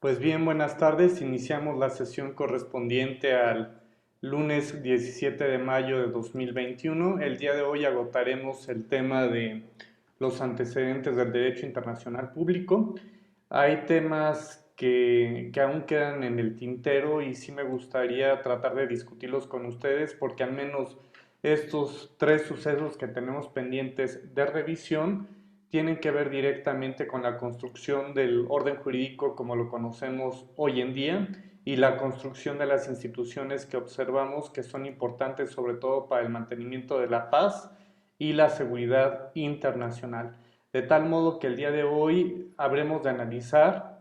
Pues bien, buenas tardes. Iniciamos la sesión correspondiente al lunes 17 de mayo de 2021. El día de hoy agotaremos el tema de los antecedentes del derecho internacional público. Hay temas que aún quedan en el tintero y sí me gustaría tratar de discutirlos con ustedes porque al menos estos tres sucesos que tenemos pendientes de revisión tienen que ver directamente con la construcción del orden jurídico como lo conocemos hoy en día y la construcción de las instituciones que observamos que son importantes sobre todo para el mantenimiento de la paz y la seguridad internacional. De tal modo que el día de hoy habremos de analizar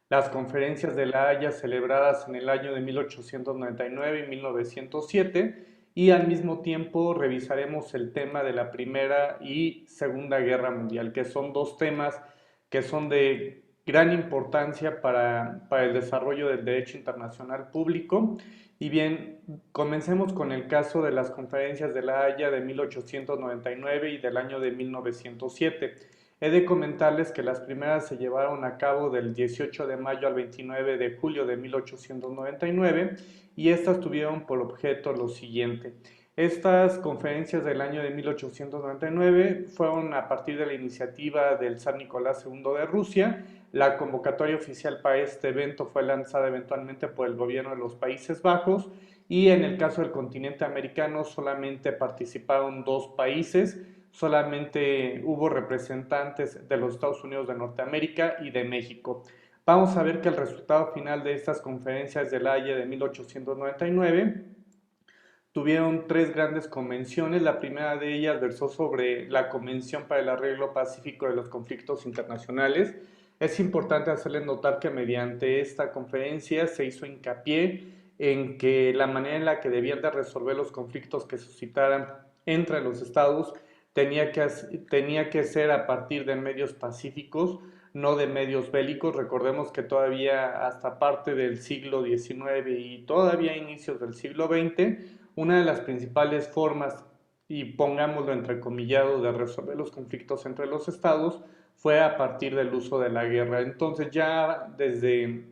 las conferencias de La Haya celebradas en el año de 1899 y 1907 y al mismo tiempo revisaremos el tema de la Primera y Segunda Guerra Mundial, que son dos temas que son de gran importancia para el desarrollo del derecho internacional público. Y bien, comencemos con el caso de las conferencias de La Haya de 1899 y del año de 1907. He de comentarles que las primeras se llevaron a cabo del 18 de mayo al 29 de julio de 1899 y estas tuvieron por objeto lo siguiente. Estas conferencias del año de 1899 fueron a partir de la iniciativa del zar Nicolás II de Rusia. La convocatoria oficial para este evento fue lanzada eventualmente por el gobierno de los Países Bajos y en el caso del continente americano solamente participaron dos países, solamente hubo representantes de los Estados Unidos de Norteamérica y de México. Vamos a ver que el resultado final de estas conferencias de La Haya de 1899 tuvieron tres grandes convenciones. La primera de ellas versó sobre la Convención para el Arreglo Pacífico de los Conflictos Internacionales. Es importante hacerles notar que mediante esta conferencia se hizo hincapié en que la manera en la que debían de resolver los conflictos que suscitaran entre los estados tenía que ser a partir de medios pacíficos, no de medios bélicos. Recordemos que todavía hasta parte del siglo XIX y todavía inicios del siglo XX, una de las principales formas, y pongámoslo entrecomillado, de resolver los conflictos entre los estados fue a partir del uso de la guerra. Entonces ya desde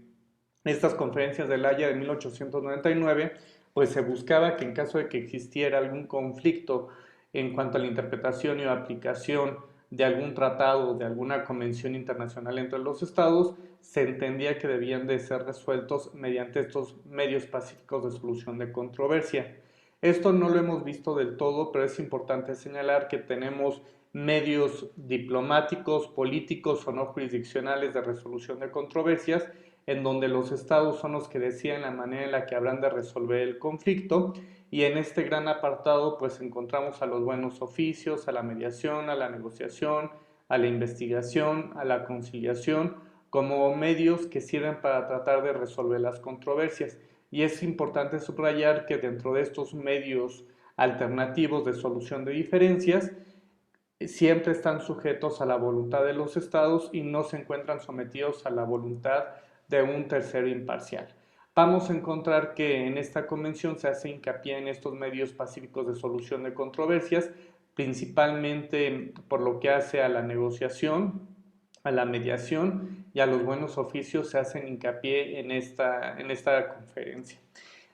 estas conferencias del Haya de 1899, pues se buscaba que en caso de que existiera algún conflicto en cuanto a la interpretación y aplicación de algún tratado, de alguna convención internacional entre los estados, se entendía que debían de ser resueltos mediante estos medios pacíficos de solución de controversia. Esto no lo hemos visto del todo, pero es importante señalar que tenemos medios diplomáticos, políticos o no jurisdiccionales de resolución de controversias, en donde los estados son los que deciden la manera en la que habrán de resolver el conflicto, y en este gran apartado pues encontramos a los buenos oficios, a la mediación, a la negociación, a la investigación, a la conciliación, como medios que sirven para tratar de resolver las controversias. Y es importante subrayar que dentro de estos medios alternativos de solución de diferencias, siempre están sujetos a la voluntad de los estados y no se encuentran sometidos a la voluntad de un tercero imparcial. Vamos a encontrar que en esta convención se hace hincapié en estos medios pacíficos de solución de controversias, principalmente por lo que hace a la negociación, a la mediación y a los buenos oficios se hacen hincapié en esta conferencia.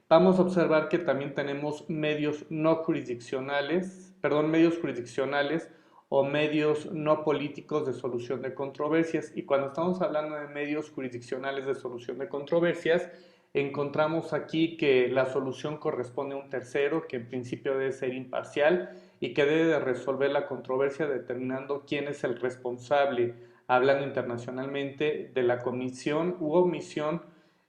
Vamos a observar que también tenemos medios no jurisdiccionales, perdón, medios jurisdiccionales o medios no políticos de solución de controversias. Y cuando estamos hablando de medios jurisdiccionales de solución de controversias, encontramos aquí que la solución corresponde a un tercero que en principio debe ser imparcial y que debe de resolver la controversia determinando quién es el responsable, hablando internacionalmente, de la comisión u omisión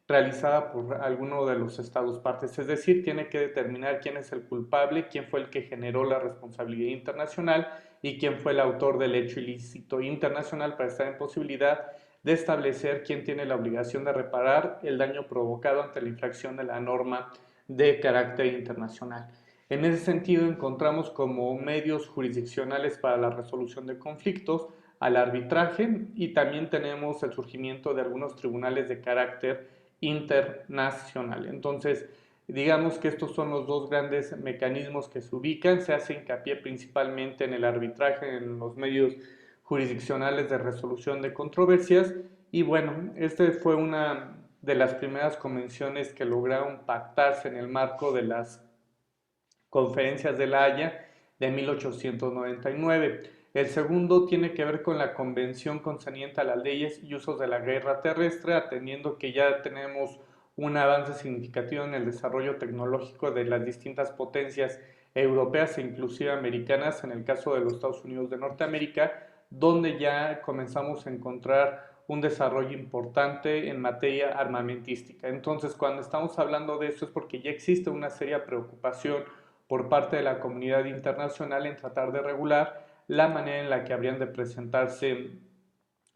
realizada por alguno de los estados partes, es decir, tiene que determinar quién es el culpable, quién fue el que generó la responsabilidad internacional y quién fue el autor del hecho ilícito internacional para estar en posibilidad de establecer quién tiene la obligación de reparar el daño provocado ante la infracción de la norma de carácter internacional. En ese sentido encontramos como medios jurisdiccionales para la resolución de conflictos al arbitraje y también tenemos el surgimiento de algunos tribunales de carácter internacional. Entonces, digamos que estos son los dos grandes mecanismos que se ubican. Se hace hincapié principalmente en el arbitraje, en los medios jurisdiccionales de resolución de controversias. Y bueno, este fue una de las primeras convenciones que lograron pactarse en el marco de las conferencias de La Haya de 1899. El segundo tiene que ver con la convención concerniente a las leyes y usos de la guerra terrestre, atendiendo que ya tenemos un avance significativo en el desarrollo tecnológico de las distintas potencias europeas e inclusive americanas, en el caso de los Estados Unidos de Norteamérica, donde ya comenzamos a encontrar un desarrollo importante en materia armamentística. Entonces, cuando estamos hablando de esto es porque ya existe una seria preocupación por parte de la comunidad internacional en tratar de regular la manera en la que habrían de presentarse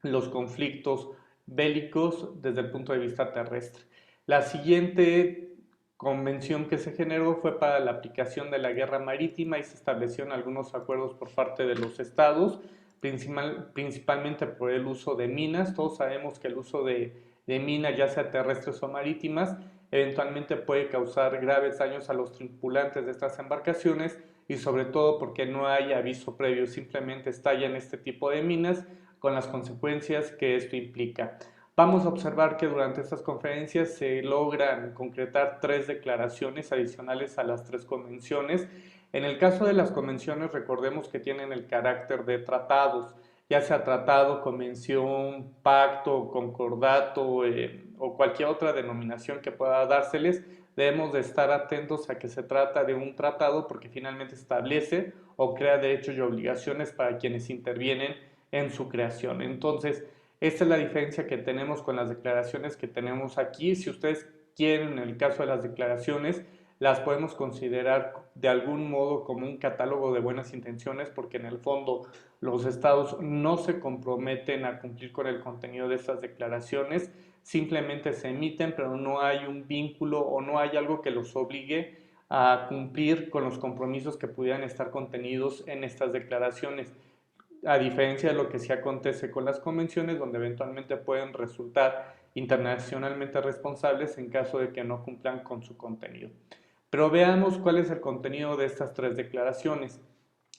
los conflictos bélicos desde el punto de vista terrestre. La siguiente convención que se generó fue para la aplicación de la guerra marítima y se establecieron algunos acuerdos por parte de los estados, principalmente por el uso de minas. Todos sabemos que el uso de minas, ya sea terrestres o marítimas, eventualmente puede causar graves daños a los tripulantes de estas embarcaciones y sobre todo porque no hay aviso previo, simplemente estallan este tipo de minas con las consecuencias que esto implica. Vamos a observar que durante estas conferencias se logran concretar 3 declaraciones adicionales a las 3 convenciones. En el caso de las convenciones, recordemos que tienen el carácter de tratados, ya sea tratado, convención, pacto, concordato o cualquier otra denominación que pueda dárseles. Debemos de estar atentos a que se trata de un tratado porque finalmente establece o crea derechos y obligaciones para quienes intervienen en su creación. Entonces, esta es la diferencia que tenemos con las declaraciones que tenemos aquí. Si ustedes quieren, en el caso de las declaraciones, las podemos considerar de algún modo como un catálogo de buenas intenciones porque en el fondo los estados no se comprometen a cumplir con el contenido de estas declaraciones, simplemente se emiten, pero no hay un vínculo o no hay algo que los obligue a cumplir con los compromisos que pudieran estar contenidos en estas declaraciones, a diferencia de lo que sí acontece con las convenciones, donde eventualmente pueden resultar internacionalmente responsables en caso de que no cumplan con su contenido. Pero veamos cuál es el contenido de estas 3 declaraciones.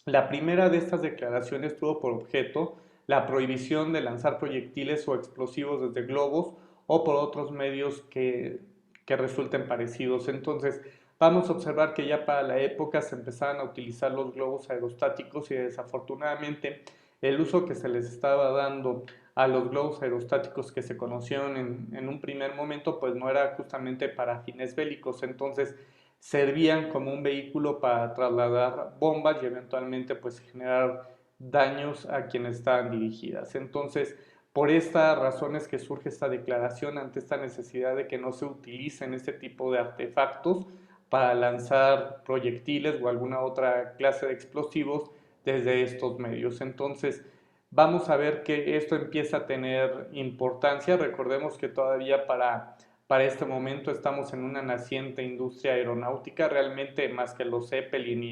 La primera de estas declaraciones tuvo por objeto la prohibición de lanzar proyectiles o explosivos desde globos o por otros medios que resulten parecidos. Entonces, vamos a observar que ya para la época se empezaban a utilizar los globos aerostáticos y desafortunadamente el uso que se les estaba dando a los globos aerostáticos que se conocieron en un primer momento pues no era justamente para fines bélicos. Entonces, servían como un vehículo para trasladar bombas y eventualmente pues generar daños a quienes estaban dirigidas. Entonces, por estas razones que surge esta declaración ante esta necesidad de que no se utilicen este tipo de artefactos para lanzar proyectiles o alguna otra clase de explosivos desde estos medios. Entonces, vamos a ver que esto empieza a tener importancia. Recordemos que todavía para este momento estamos en una naciente industria aeronáutica, realmente más que los Zeppelin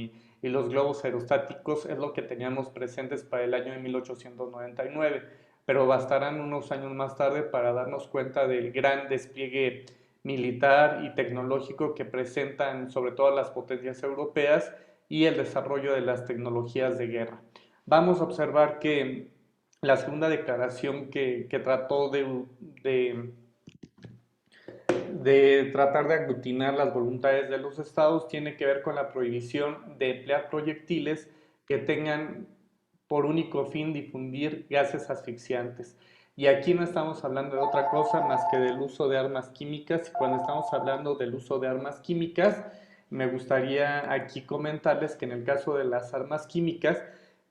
y los globos aerostáticos es lo que teníamos presentes para el año de 1899, pero bastarán unos años más tarde para darnos cuenta del gran despliegue militar y tecnológico que presentan sobre todo las potencias europeas y el desarrollo de las tecnologías de guerra. Vamos a observar que la segunda declaración que trató de tratar de aglutinar las voluntades de los estados tiene que ver con la prohibición de emplear proyectiles que tengan por único fin difundir gases asfixiantes. Y aquí no estamos hablando de otra cosa más que del uso de armas químicas. Y cuando estamos hablando del uso de armas químicas, me gustaría aquí comentarles que en el caso de las armas químicas,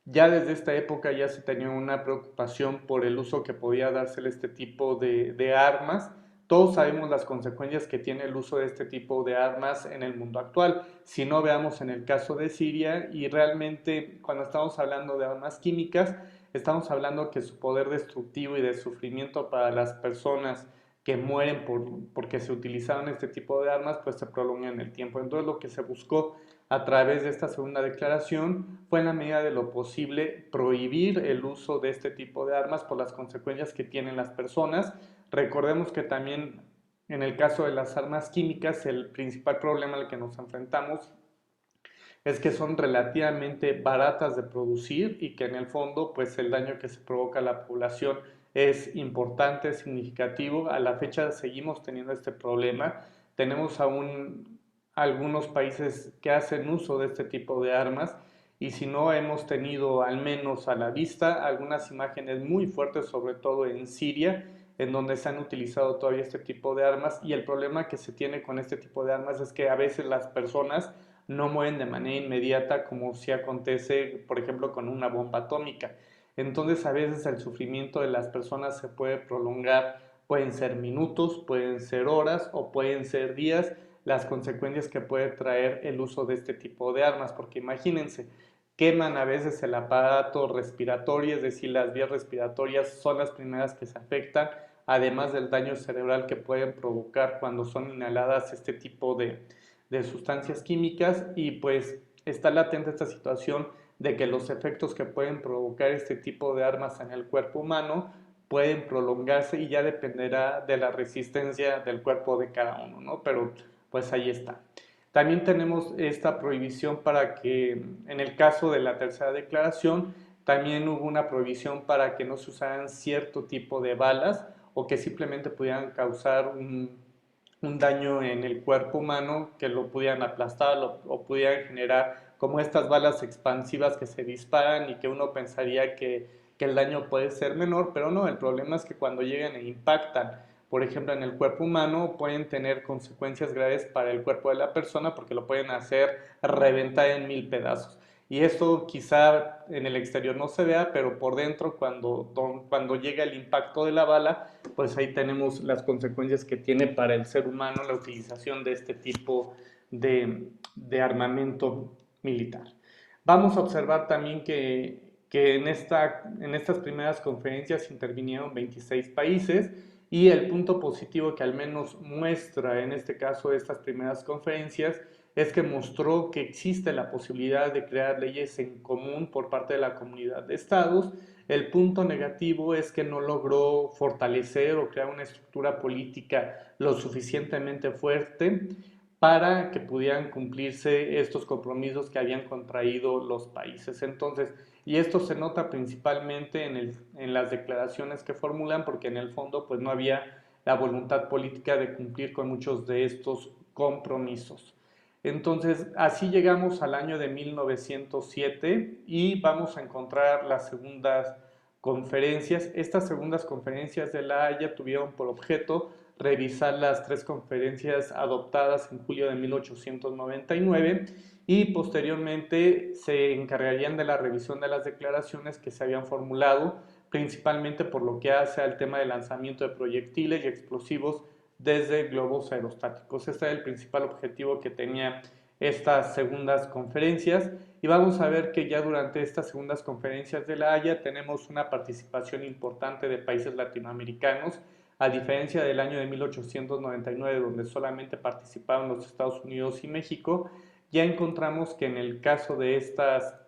ya desde esta época ya se tenía una preocupación por el uso que podía dársele este tipo de armas. Todos sabemos las consecuencias que tiene el uso de este tipo de armas en el mundo actual. Si no, veamos en el caso de Siria y realmente cuando estamos hablando de armas químicas, estamos hablando que su poder destructivo y de sufrimiento para las personas que mueren porque se utilizaron este tipo de armas, pues se prolonga en el tiempo. Entonces lo que se buscó a través de esta segunda declaración fue en la medida de lo posible prohibir el uso de este tipo de armas por las consecuencias que tienen las personas. Recordemos que también en el caso de las armas químicas el principal problema al que nos enfrentamos es que son relativamente baratas de producir y que en el fondo pues el daño que se provoca a la población es importante, es significativo. A la fecha seguimos teniendo este problema. Tenemos aún algunos países que hacen uso de este tipo de armas y si no hemos tenido al menos a la vista algunas imágenes muy fuertes, sobre todo en Siria, en donde se han utilizado todavía este tipo de armas y el problema que se tiene con este tipo de armas es que a veces las personas no mueren de manera inmediata como si acontece, por ejemplo, con una bomba atómica. Entonces a veces el sufrimiento de las personas se puede prolongar, pueden ser minutos, pueden ser horas o pueden ser días, las consecuencias que puede traer el uso de este tipo de armas, porque imagínense, queman a veces el aparato respiratorio, es decir, las vías respiratorias son las primeras que se afectan, además del daño cerebral que pueden provocar cuando son inhaladas este tipo de sustancias químicas y pues está latente esta situación de que los efectos que pueden provocar este tipo de armas en el cuerpo humano pueden prolongarse y ya dependerá de la resistencia del cuerpo de cada uno, ¿no? Pero pues ahí está. También tenemos esta prohibición para que, en el caso de la tercera declaración, también hubo una prohibición para que no se usaran cierto tipo de balas o que simplemente pudieran causar un daño en el cuerpo humano, que lo pudieran aplastar o pudieran generar como estas balas expansivas que se disparan y que uno pensaría que el daño puede ser menor, pero no, el problema es que cuando llegan e impactan, por ejemplo, en el cuerpo humano, pueden tener consecuencias graves para el cuerpo de la persona porque lo pueden hacer reventar en mil pedazos. Y esto quizá en el exterior no se vea, pero por dentro, cuando llega el impacto de la bala, pues ahí tenemos las consecuencias que tiene para el ser humano la utilización de este tipo de armamento militar. Vamos a observar también que en estas primeras conferencias intervinieron 26 países y el punto positivo que al menos muestra en este caso estas primeras conferencias es que mostró que existe la posibilidad de crear leyes en común por parte de la comunidad de estados. El punto negativo es que no logró fortalecer o crear una estructura política lo suficientemente fuerte para que pudieran cumplirse estos compromisos que habían contraído los países. Entonces, y esto se nota principalmente en las declaraciones que formulan, porque en el fondo pues no había la voluntad política de cumplir con muchos de estos compromisos. Entonces, así llegamos al año de 1907 y vamos a encontrar las segundas conferencias. Estas segundas conferencias de La Haya tuvieron por objeto revisar las tres conferencias adoptadas en julio de 1899 y posteriormente se encargarían de la revisión de las declaraciones que se habían formulado, principalmente por lo que hace al tema de lanzamiento de proyectiles y explosivos desde globos aerostáticos. Este era el principal objetivo que tenía estas segundas conferencias y vamos a ver que ya durante estas segundas conferencias de La Haya tenemos una participación importante de países latinoamericanos, a diferencia del año de 1899 donde solamente participaron los Estados Unidos y México. Ya encontramos que en el caso de esta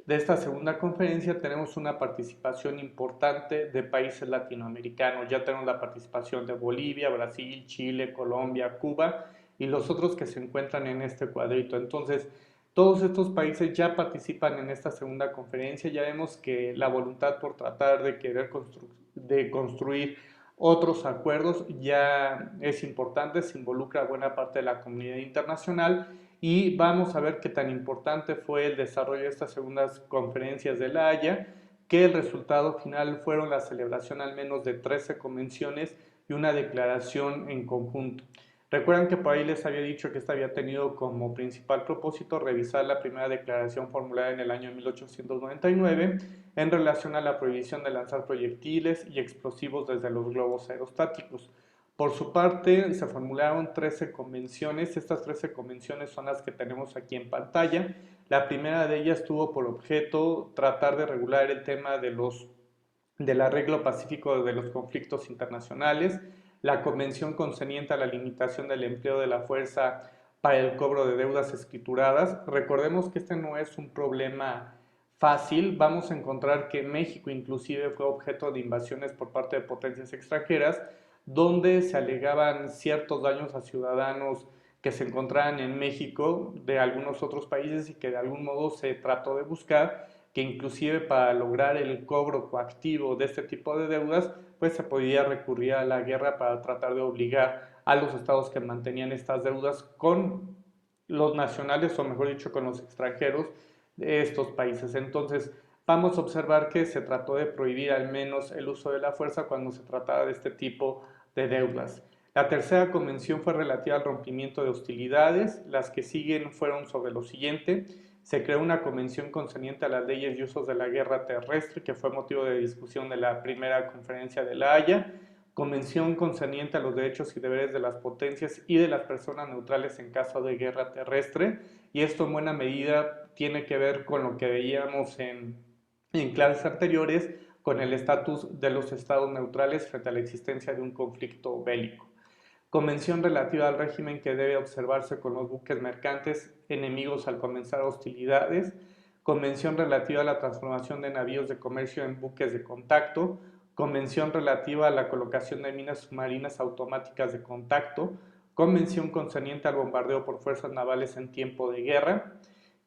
de esta segunda conferencia tenemos una participación importante de países latinoamericanos. Ya tenemos la participación de Bolivia, Brasil, Chile, Colombia, Cuba y los otros que se encuentran en este cuadrito. Entonces, todos estos países ya participan en esta segunda conferencia. Ya vemos que la voluntad por tratar de querer construir otros acuerdos ya es importante, se involucra buena parte de la comunidad internacional y vamos a ver qué tan importante fue el desarrollo de estas segundas conferencias de La Haya, que el resultado final fueron la celebración al menos de 13 convenciones y una declaración en conjunto. Recuerdan que por ahí les había dicho que esta había tenido como principal propósito revisar la primera declaración formulada en el año 1899 en relación a la prohibición de lanzar proyectiles y explosivos desde los globos aerostáticos. Por su parte, se formularon 13 convenciones. Estas 13 convenciones son las que tenemos aquí en pantalla. La primera de ellas tuvo por objeto tratar de regular el tema del arreglo pacífico de los conflictos internacionales, la convención concerniente a la limitación del empleo de la fuerza para el cobro de deudas escrituradas. Recordemos que este no es un problema fácil. Vamos a encontrar que México inclusive fue objeto de invasiones por parte de potencias extranjeras, donde se alegaban ciertos daños a ciudadanos que se encontraban en México de algunos otros países y que de algún modo se trató de buscar que inclusive para lograr el cobro coactivo de este tipo de deudas, pues se podía recurrir a la guerra para tratar de obligar a los estados que mantenían estas deudas con los nacionales, o mejor dicho, con los extranjeros de estos países. Entonces, vamos a observar que se trató de prohibir al menos el uso de la fuerza cuando se trataba de este tipo de deudas. La tercera convención fue relativa al rompimiento de hostilidades. Las que siguen fueron sobre lo siguiente. Se creó una convención concerniente a las leyes y usos de la guerra terrestre, que fue motivo de discusión de la primera conferencia de La Haya. Convención concerniente a los derechos y deberes de las potencias y de las personas neutrales en caso de guerra terrestre. Y esto en buena medida tiene que ver con lo que veíamos en clases anteriores, con el estatus de los estados neutrales frente a la existencia de un conflicto bélico. Convención relativa al régimen que debe observarse con los buques mercantes enemigos al comenzar hostilidades. Convención relativa a la transformación de navíos de comercio en buques de contacto. Convención relativa a la colocación de minas submarinas automáticas de contacto. Convención concerniente al bombardeo por fuerzas navales en tiempo de guerra.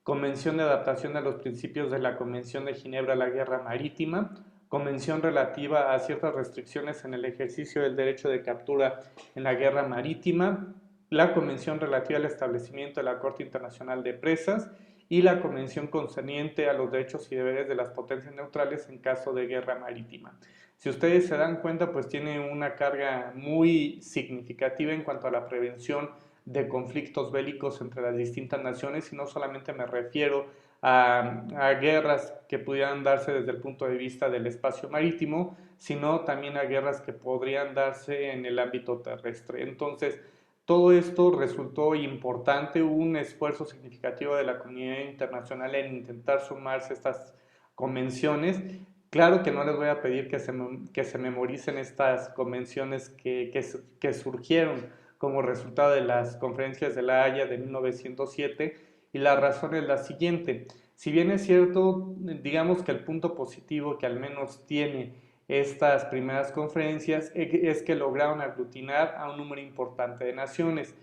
Convención de adaptación a los principios de la Convención de Ginebra a la guerra marítima. Convención relativa a ciertas restricciones en el ejercicio del derecho de captura en la guerra marítima, la Convención relativa al establecimiento de la Corte Internacional de Presas y la Convención concerniente a los derechos y deberes de las potencias neutrales en caso de guerra marítima. Si ustedes se dan cuenta, pues tiene una carga muy significativa en cuanto a la prevención de conflictos bélicos entre las distintas naciones, y no solamente me refiero a guerras que pudieran darse desde el punto de vista del espacio marítimo, sino también a guerras que podrían darse en el ámbito terrestre. Entonces, todo esto resultó importante, hubo un esfuerzo significativo de la comunidad internacional en intentar sumarse a estas convenciones. Claro que no les voy a pedir que se memoricen estas convenciones que surgieron como resultado de las conferencias de La Haya de 1907, y la razón es la siguiente. Si bien es cierto, digamos que el punto positivo que al menos tiene estas primeras conferencias es que lograron aglutinar a un número importante de naciones.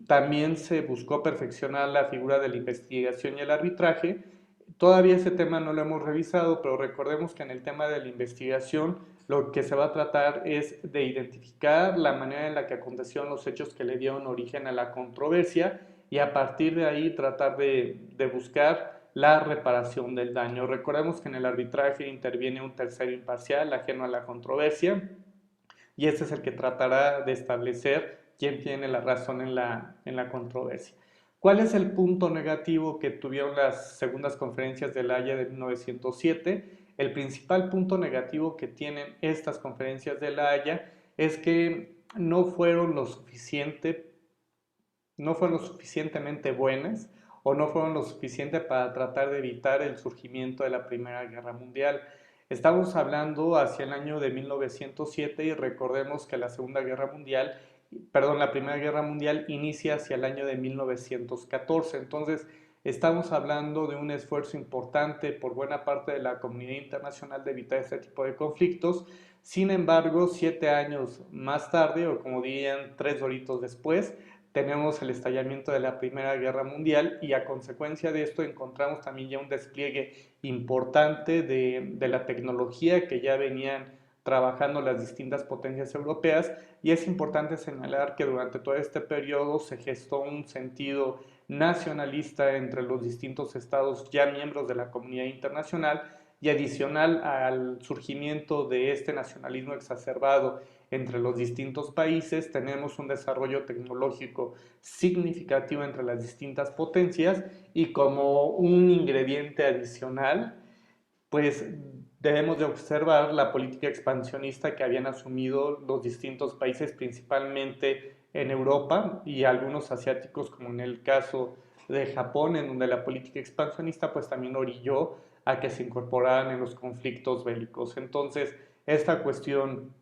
También se buscó perfeccionar la figura de la investigación y el arbitraje. Todavía ese tema no lo hemos revisado, pero recordemos que en el tema de la investigación lo que se va a tratar es de identificar la manera en la que acontecieron los hechos que le dieron origen a la controversia, y a partir de ahí tratar de buscar la reparación del daño. Recordemos que en el arbitraje interviene un tercero imparcial, ajeno a la controversia, y este es el que tratará de establecer quién tiene la razón en la controversia. ¿Cuál es el punto negativo que tuvieron las segundas conferencias de La Haya de 1907? El principal punto negativo que tienen estas conferencias de La Haya es que no fueron lo suficientemente buenas, o no fueron lo suficiente para tratar de evitar el surgimiento de la Primera Guerra Mundial. Estamos hablando hacia el año de 1907 y recordemos que la Primera Guerra Mundial inicia hacia el año de 1914. Entonces, estamos hablando de un esfuerzo importante por buena parte de la comunidad internacional de evitar este tipo de conflictos. Sin embargo, 7 años más tarde, o como dirían 3 doritos después, tenemos el estallamiento de la Primera Guerra Mundial, y a consecuencia de esto encontramos también ya un despliegue importante de la tecnología que ya venían trabajando las distintas potencias europeas. Y es importante señalar que durante todo este periodo se gestó un sentido nacionalista entre los distintos estados ya miembros de la comunidad internacional, y adicional al surgimiento de este nacionalismo exacerbado entre los distintos países, tenemos un desarrollo tecnológico significativo entre las distintas potencias, y como un ingrediente adicional, pues debemos de observar la política expansionista que habían asumido los distintos países, principalmente en Europa y algunos asiáticos, como en el caso de Japón, en donde la política expansionista pues también orilló a que se incorporaran en los conflictos bélicos. Entonces, esta cuestión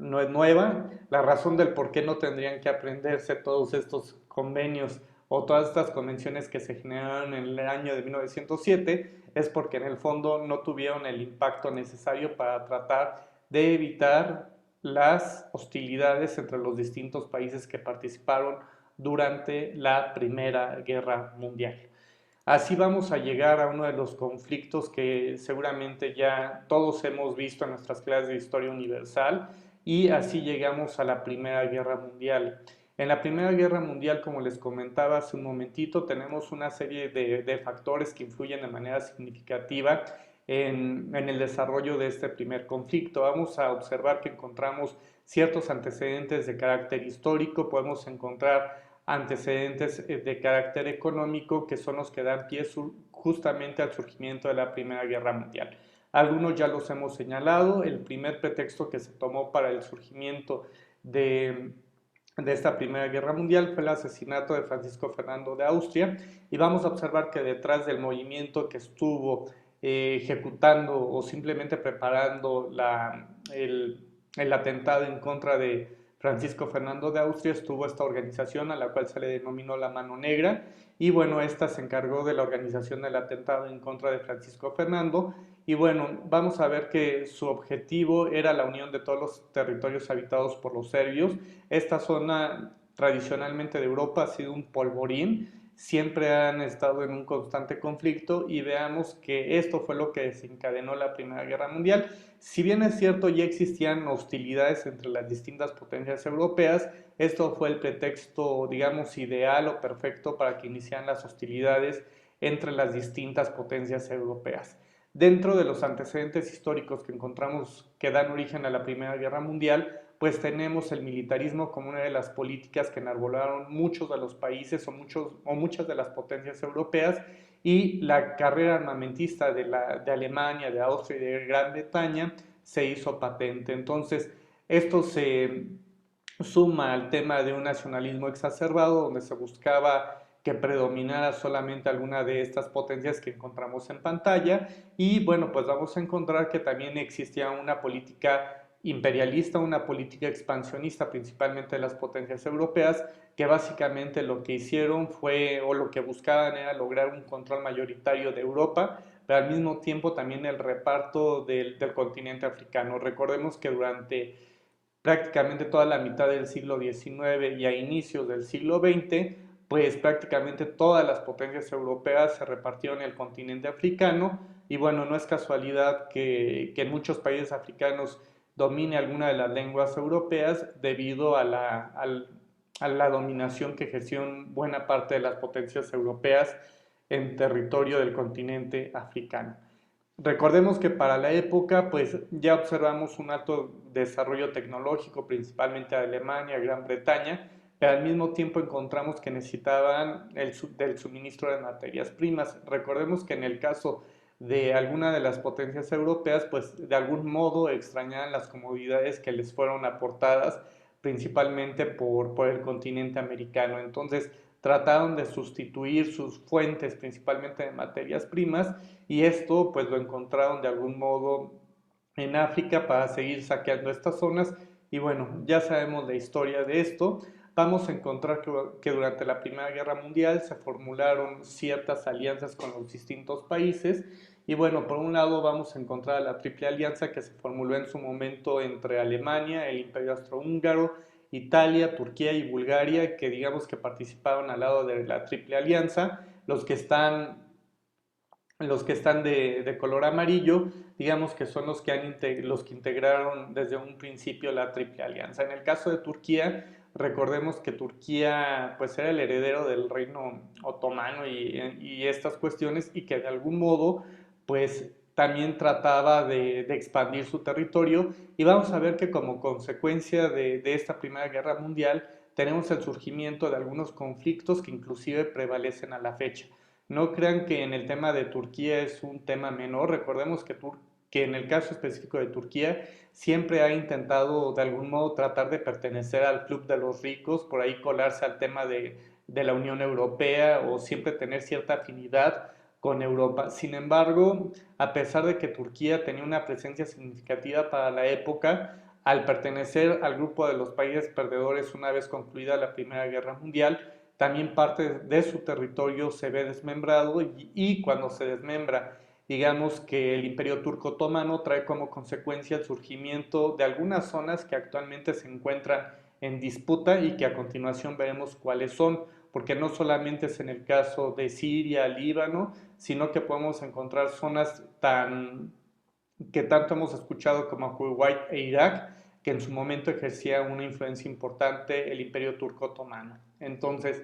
no es nueva. La razón del por qué no tendrían que aprenderse todos estos convenios o todas estas convenciones que se generaron en el año de 1907 es porque en el fondo no tuvieron el impacto necesario para tratar de evitar las hostilidades entre los distintos países que participaron durante la Primera Guerra Mundial. Así vamos a llegar a uno de los conflictos que seguramente ya todos hemos visto en nuestras clases de historia universal, y así llegamos a la Primera Guerra Mundial. En la Primera Guerra Mundial, como les comentaba hace un momentito, tenemos una serie de factores que influyen de manera significativa en el desarrollo de este primer conflicto. Vamos a observar que encontramos ciertos antecedentes de carácter histórico, podemos encontrar antecedentes de carácter económico que son los que dan pie justamente al surgimiento de la Primera Guerra Mundial. Algunos ya los hemos señalado. El primer pretexto que se tomó para el surgimiento de esta Primera Guerra Mundial fue el asesinato de Francisco Fernando de Austria, y vamos a observar que detrás del movimiento que estuvo ejecutando o simplemente preparando el atentado en contra de Francisco Fernando de Austria estuvo esta organización a la cual se le denominó la Mano Negra, y bueno, esta se encargó de la organización del atentado en contra de Francisco Fernando. Y bueno, vamos a ver que su objetivo era la unión de todos los territorios habitados por los serbios. Esta zona tradicionalmente de Europa ha sido un polvorín, siempre han estado en un constante conflicto, y veamos que esto fue lo que desencadenó la Primera Guerra Mundial. Si bien es cierto, ya existían hostilidades entre las distintas potencias europeas, esto fue el pretexto, digamos, ideal o perfecto para que iniciaran las hostilidades entre las distintas potencias europeas. Dentro de los antecedentes históricos que encontramos que dan origen a la Primera Guerra Mundial, pues tenemos el militarismo como una de las políticas que enarbolaron muchos de los países o muchas de las potencias europeas, y la carrera armamentista de Alemania, de Austria y de Gran Bretaña se hizo patente. Entonces, esto se suma al tema de un nacionalismo exacerbado donde se buscaba que predominara solamente alguna de estas potencias que encontramos en pantalla. Y bueno, pues vamos a encontrar que también existía una política imperialista, una política expansionista principalmente de las potencias europeas, que básicamente lo que hicieron fue, o lo que buscaban era lograr un control mayoritario de Europa, pero al mismo tiempo también el reparto del continente africano. Recordemos que durante prácticamente toda la mitad del siglo XIX y a inicios del siglo XX, pues prácticamente todas las potencias europeas se repartieron en el continente africano. Y bueno, no es casualidad que en muchos países africanos domine alguna de las lenguas europeas debido a la dominación que ejercieron buena parte de las potencias europeas en territorio del continente africano. Recordemos que para la época pues ya observamos un alto desarrollo tecnológico, principalmente de Alemania, Gran Bretaña, pero al mismo tiempo encontramos que necesitaban del suministro de materias primas. Recordemos que en el caso de alguna de las potencias europeas, pues de algún modo extrañaban las comodidades que les fueron aportadas principalmente por el continente americano. Entonces trataron de sustituir sus fuentes principalmente de materias primas, y esto pues lo encontraron de algún modo en África para seguir saqueando estas zonas. Y bueno, ya sabemos la historia de esto. Vamos a encontrar que durante la Primera Guerra Mundial se formularon ciertas alianzas con los distintos países. Y bueno, por un lado vamos a encontrar la Triple Alianza que se formuló en su momento entre Alemania, el Imperio Austrohúngaro, Italia, Turquía y Bulgaria, que digamos que participaron al lado de la Triple Alianza. Los que están de color amarillo, digamos que son los que integraron desde un principio la Triple Alianza. En el caso de Turquía, recordemos que Turquía pues era el heredero del reino otomano y estas cuestiones, y que de algún modo pues también trataba de expandir su territorio. Y vamos a ver que como consecuencia de esta Primera Guerra Mundial tenemos el surgimiento de algunos conflictos que inclusive prevalecen a la fecha. No crean que en el tema de Turquía es un tema menor. Recordemos que en el caso específico de Turquía siempre ha intentado de algún modo tratar de pertenecer al club de los ricos, por ahí colarse al tema de la Unión Europea, o siempre tener cierta afinidad con Europa. Sin embargo, a pesar de que Turquía tenía una presencia significativa para la época, al pertenecer al grupo de los países perdedores una vez concluida la Primera Guerra Mundial, también parte de su territorio se ve desmembrado, y cuando se desmembra, digamos que el Imperio Turco Otomano trae como consecuencia el surgimiento de algunas zonas que actualmente se encuentran en disputa y que a continuación veremos cuáles son, porque no solamente es en el caso de Siria, Líbano, sino que podemos encontrar zonas que tanto hemos escuchado como Kuwait e Irak, que en su momento ejercía una influencia importante el Imperio Turco Otomano. Entonces,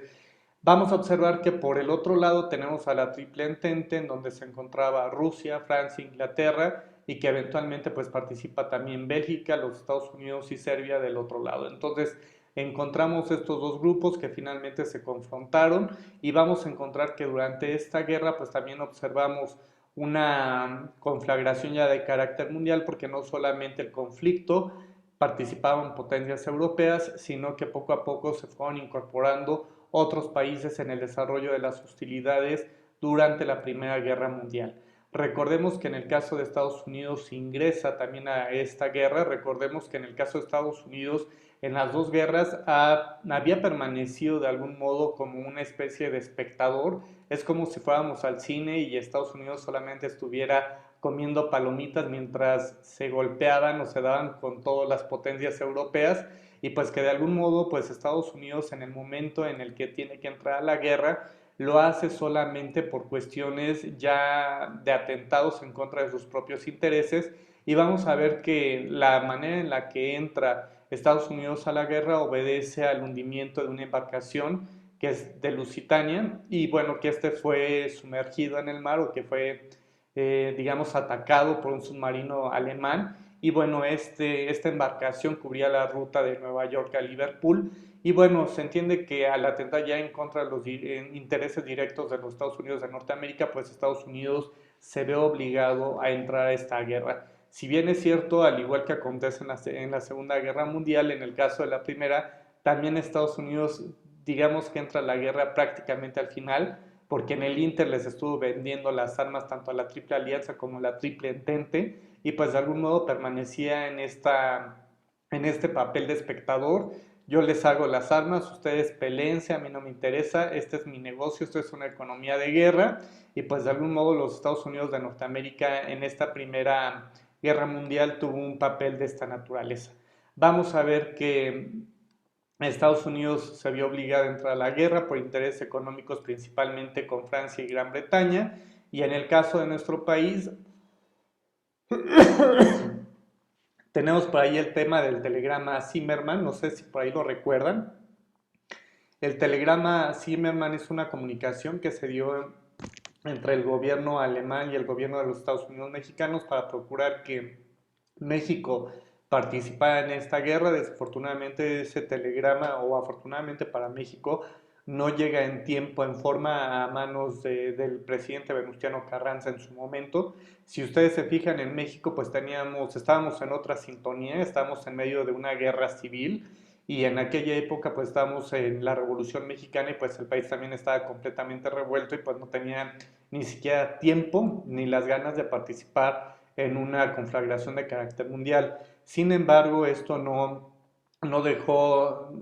vamos a observar que por el otro lado tenemos a la Triple Entente, en donde se encontraba Rusia, Francia, Inglaterra, y que eventualmente pues participa también Bélgica, los Estados Unidos y Serbia del otro lado. Entonces, encontramos estos dos grupos que finalmente se confrontaron y vamos a encontrar que durante esta guerra pues también observamos una conflagración ya de carácter mundial, porque no solamente el conflicto participaban potencias europeas, sino que poco a poco se fueron incorporando otros países en el desarrollo de las hostilidades durante la Primera Guerra Mundial. Recordemos que en el caso de Estados Unidos ingresa también a esta guerra. Recordemos que en el caso de Estados Unidos en las dos guerras había permanecido de algún modo como una especie de espectador. Es como si fuéramos al cine y Estados Unidos solamente estuviera comiendo palomitas mientras se golpeaban o se daban con todas las potencias europeas, y pues que de algún modo pues Estados Unidos en el momento en el que tiene que entrar a la guerra lo hace solamente por cuestiones ya de atentados en contra de sus propios intereses, y vamos a ver que la manera en la que entra Estados Unidos a la guerra obedece al hundimiento de una embarcación que es de Lusitania, y bueno, que este fue sumergido en el mar, o que fue digamos atacado por un submarino alemán, y bueno, esta embarcación cubría la ruta de Nueva York a Liverpool, y bueno, se entiende que al atentar ya en contra de los intereses directos de los Estados Unidos de Norteamérica, pues Estados Unidos se ve obligado a entrar a esta guerra. Si bien es cierto, al igual que acontece en la Segunda Guerra Mundial, en el caso de la primera, también Estados Unidos, digamos que entra a la guerra prácticamente al final, porque en el Inter les estuvo vendiendo las armas tanto a la Triple Alianza como a la Triple Entente, y pues de algún modo permanecía en este papel de espectador. Yo les hago las armas, ustedes peleense, a mí no me interesa, este es mi negocio, esto es una economía de guerra, y pues de algún modo los Estados Unidos de Norteamérica en esta primera guerra mundial tuvo un papel de esta naturaleza. Vamos a ver que Estados Unidos se vio obligado a entrar a la guerra por intereses económicos, principalmente con Francia y Gran Bretaña, y en el caso de nuestro país tenemos por ahí el tema del telegrama Zimmermann, no sé si por ahí lo recuerdan. El telegrama Zimmermann es una comunicación que se dio entre el gobierno alemán y el gobierno de los Estados Unidos mexicanos para procurar que México participara en esta guerra. Desafortunadamente ese telegrama, o afortunadamente para México, no llega en tiempo, en forma, a manos del presidente Venustiano Carranza en su momento. Si ustedes se fijan, en México pues estábamos en otra sintonía, estábamos en medio de una guerra civil, y en aquella época pues estábamos en la Revolución Mexicana, y pues el país también estaba completamente revuelto, y pues no tenía ni siquiera tiempo ni las ganas de participar en una conflagración de carácter mundial. Sin embargo, esto no dejó,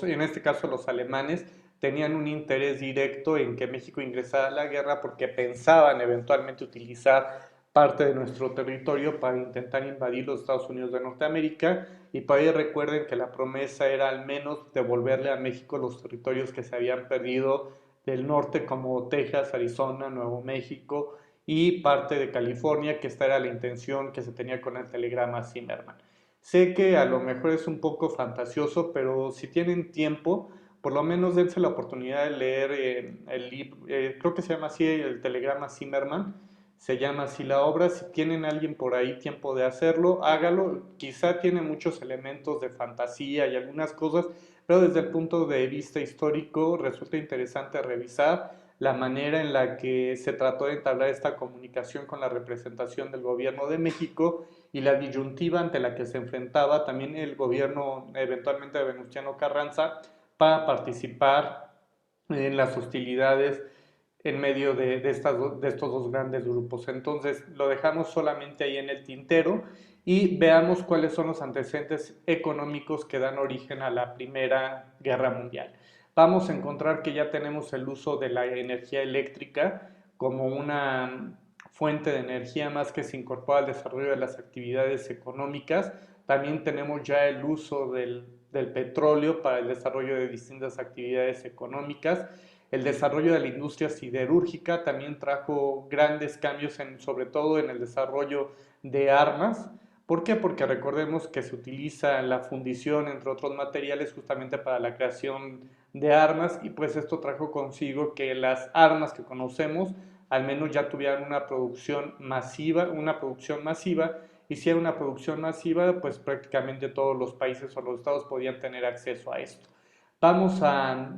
en este caso los alemanes, tenían un interés directo en que México ingresara a la guerra, porque pensaban eventualmente utilizar parte de nuestro territorio para intentar invadir los Estados Unidos de Norteamérica, y por ahí recuerden que la promesa era al menos devolverle a México los territorios que se habían perdido del norte, como Texas, Arizona, Nuevo México y parte de California, que esta era la intención que se tenía con el telegrama Zimmermann. Sé que a lo mejor es un poco fantasioso, pero si tienen tiempo, por lo menos dense la oportunidad de leer el libro, creo que se llama así, el telegrama Zimmermann, se llama así la obra. Si tienen alguien por ahí tiempo de hacerlo, hágalo. Quizá tiene muchos elementos de fantasía y algunas cosas, pero desde el punto de vista histórico resulta interesante revisar la manera en la que se trató de entablar esta comunicación con la representación del gobierno de México, y la disyuntiva ante la que se enfrentaba también el gobierno eventualmente de Venustiano Carranza para participar en las hostilidades en medio de estos dos grandes grupos. Entonces lo dejamos solamente ahí en el tintero, y veamos cuáles son los antecedentes económicos que dan origen a la Primera Guerra Mundial. Vamos a encontrar que ya tenemos el uso de la energía eléctrica como una fuente de energía más que se incorpora al desarrollo de las actividades económicas. También tenemos ya el uso del petróleo para el desarrollo de distintas actividades económicas. El desarrollo de la industria siderúrgica también trajo grandes cambios, sobre todo en el desarrollo de armas. ¿Por qué? Porque recordemos que se utiliza la fundición, entre otros materiales, justamente para la creación de armas, y pues esto trajo consigo que las armas que conocemos al menos ya tuvieran una producción masiva, y si era una producción masiva, pues prácticamente todos los países o los estados podían tener acceso a esto. Vamos a,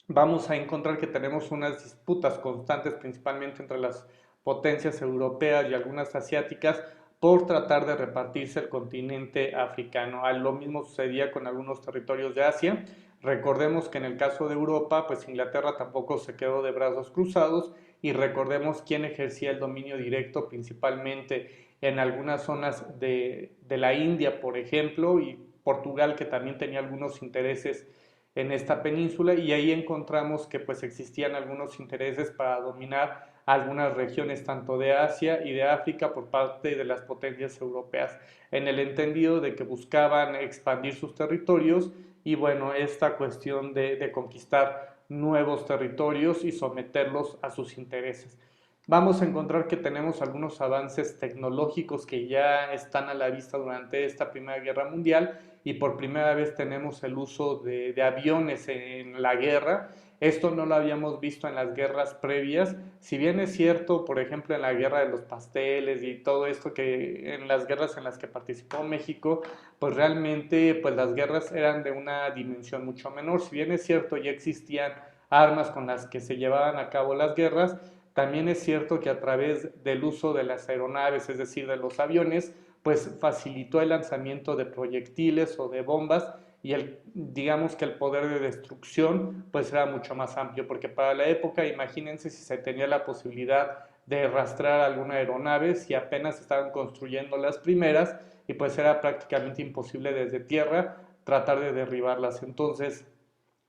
vamos a encontrar que tenemos unas disputas constantes, principalmente entre las potencias europeas y algunas asiáticas, por tratar de repartirse el continente africano. Lo mismo sucedía con algunos territorios de Asia. Recordemos que en el caso de Europa, pues Inglaterra tampoco se quedó de brazos cruzados, y recordemos quién ejercía el dominio directo principalmente en algunas zonas de la India, por ejemplo, y Portugal, que también tenía algunos intereses en esta península, y ahí encontramos que pues existían algunos intereses para dominar algunas regiones tanto de Asia y de África por parte de las potencias europeas, en el entendido de que buscaban expandir sus territorios, y bueno, esta cuestión de conquistar nuevos territorios y someterlos a sus intereses. Vamos a encontrar que tenemos algunos avances tecnológicos que ya están a la vista durante esta Primera Guerra Mundial, y por primera vez tenemos el uso de aviones en la guerra. Esto no lo habíamos visto en las guerras previas. Si bien es cierto, por ejemplo, en la guerra de los pasteles y todo esto, que en las guerras en las que participó México, pues realmente pues las guerras eran de una dimensión mucho menor. Si bien es cierto, ya existían armas con las que se llevaban a cabo las guerras, también es cierto que a través del uso de las aeronaves, es decir, de los aviones, pues facilitó el lanzamiento de proyectiles o de bombas, y digamos que el poder de destrucción pues era mucho más amplio, porque para la época, imagínense si se tenía la posibilidad de rastrear alguna aeronave, si apenas estaban construyendo las primeras, y pues era prácticamente imposible desde tierra tratar de derribarlas. Entonces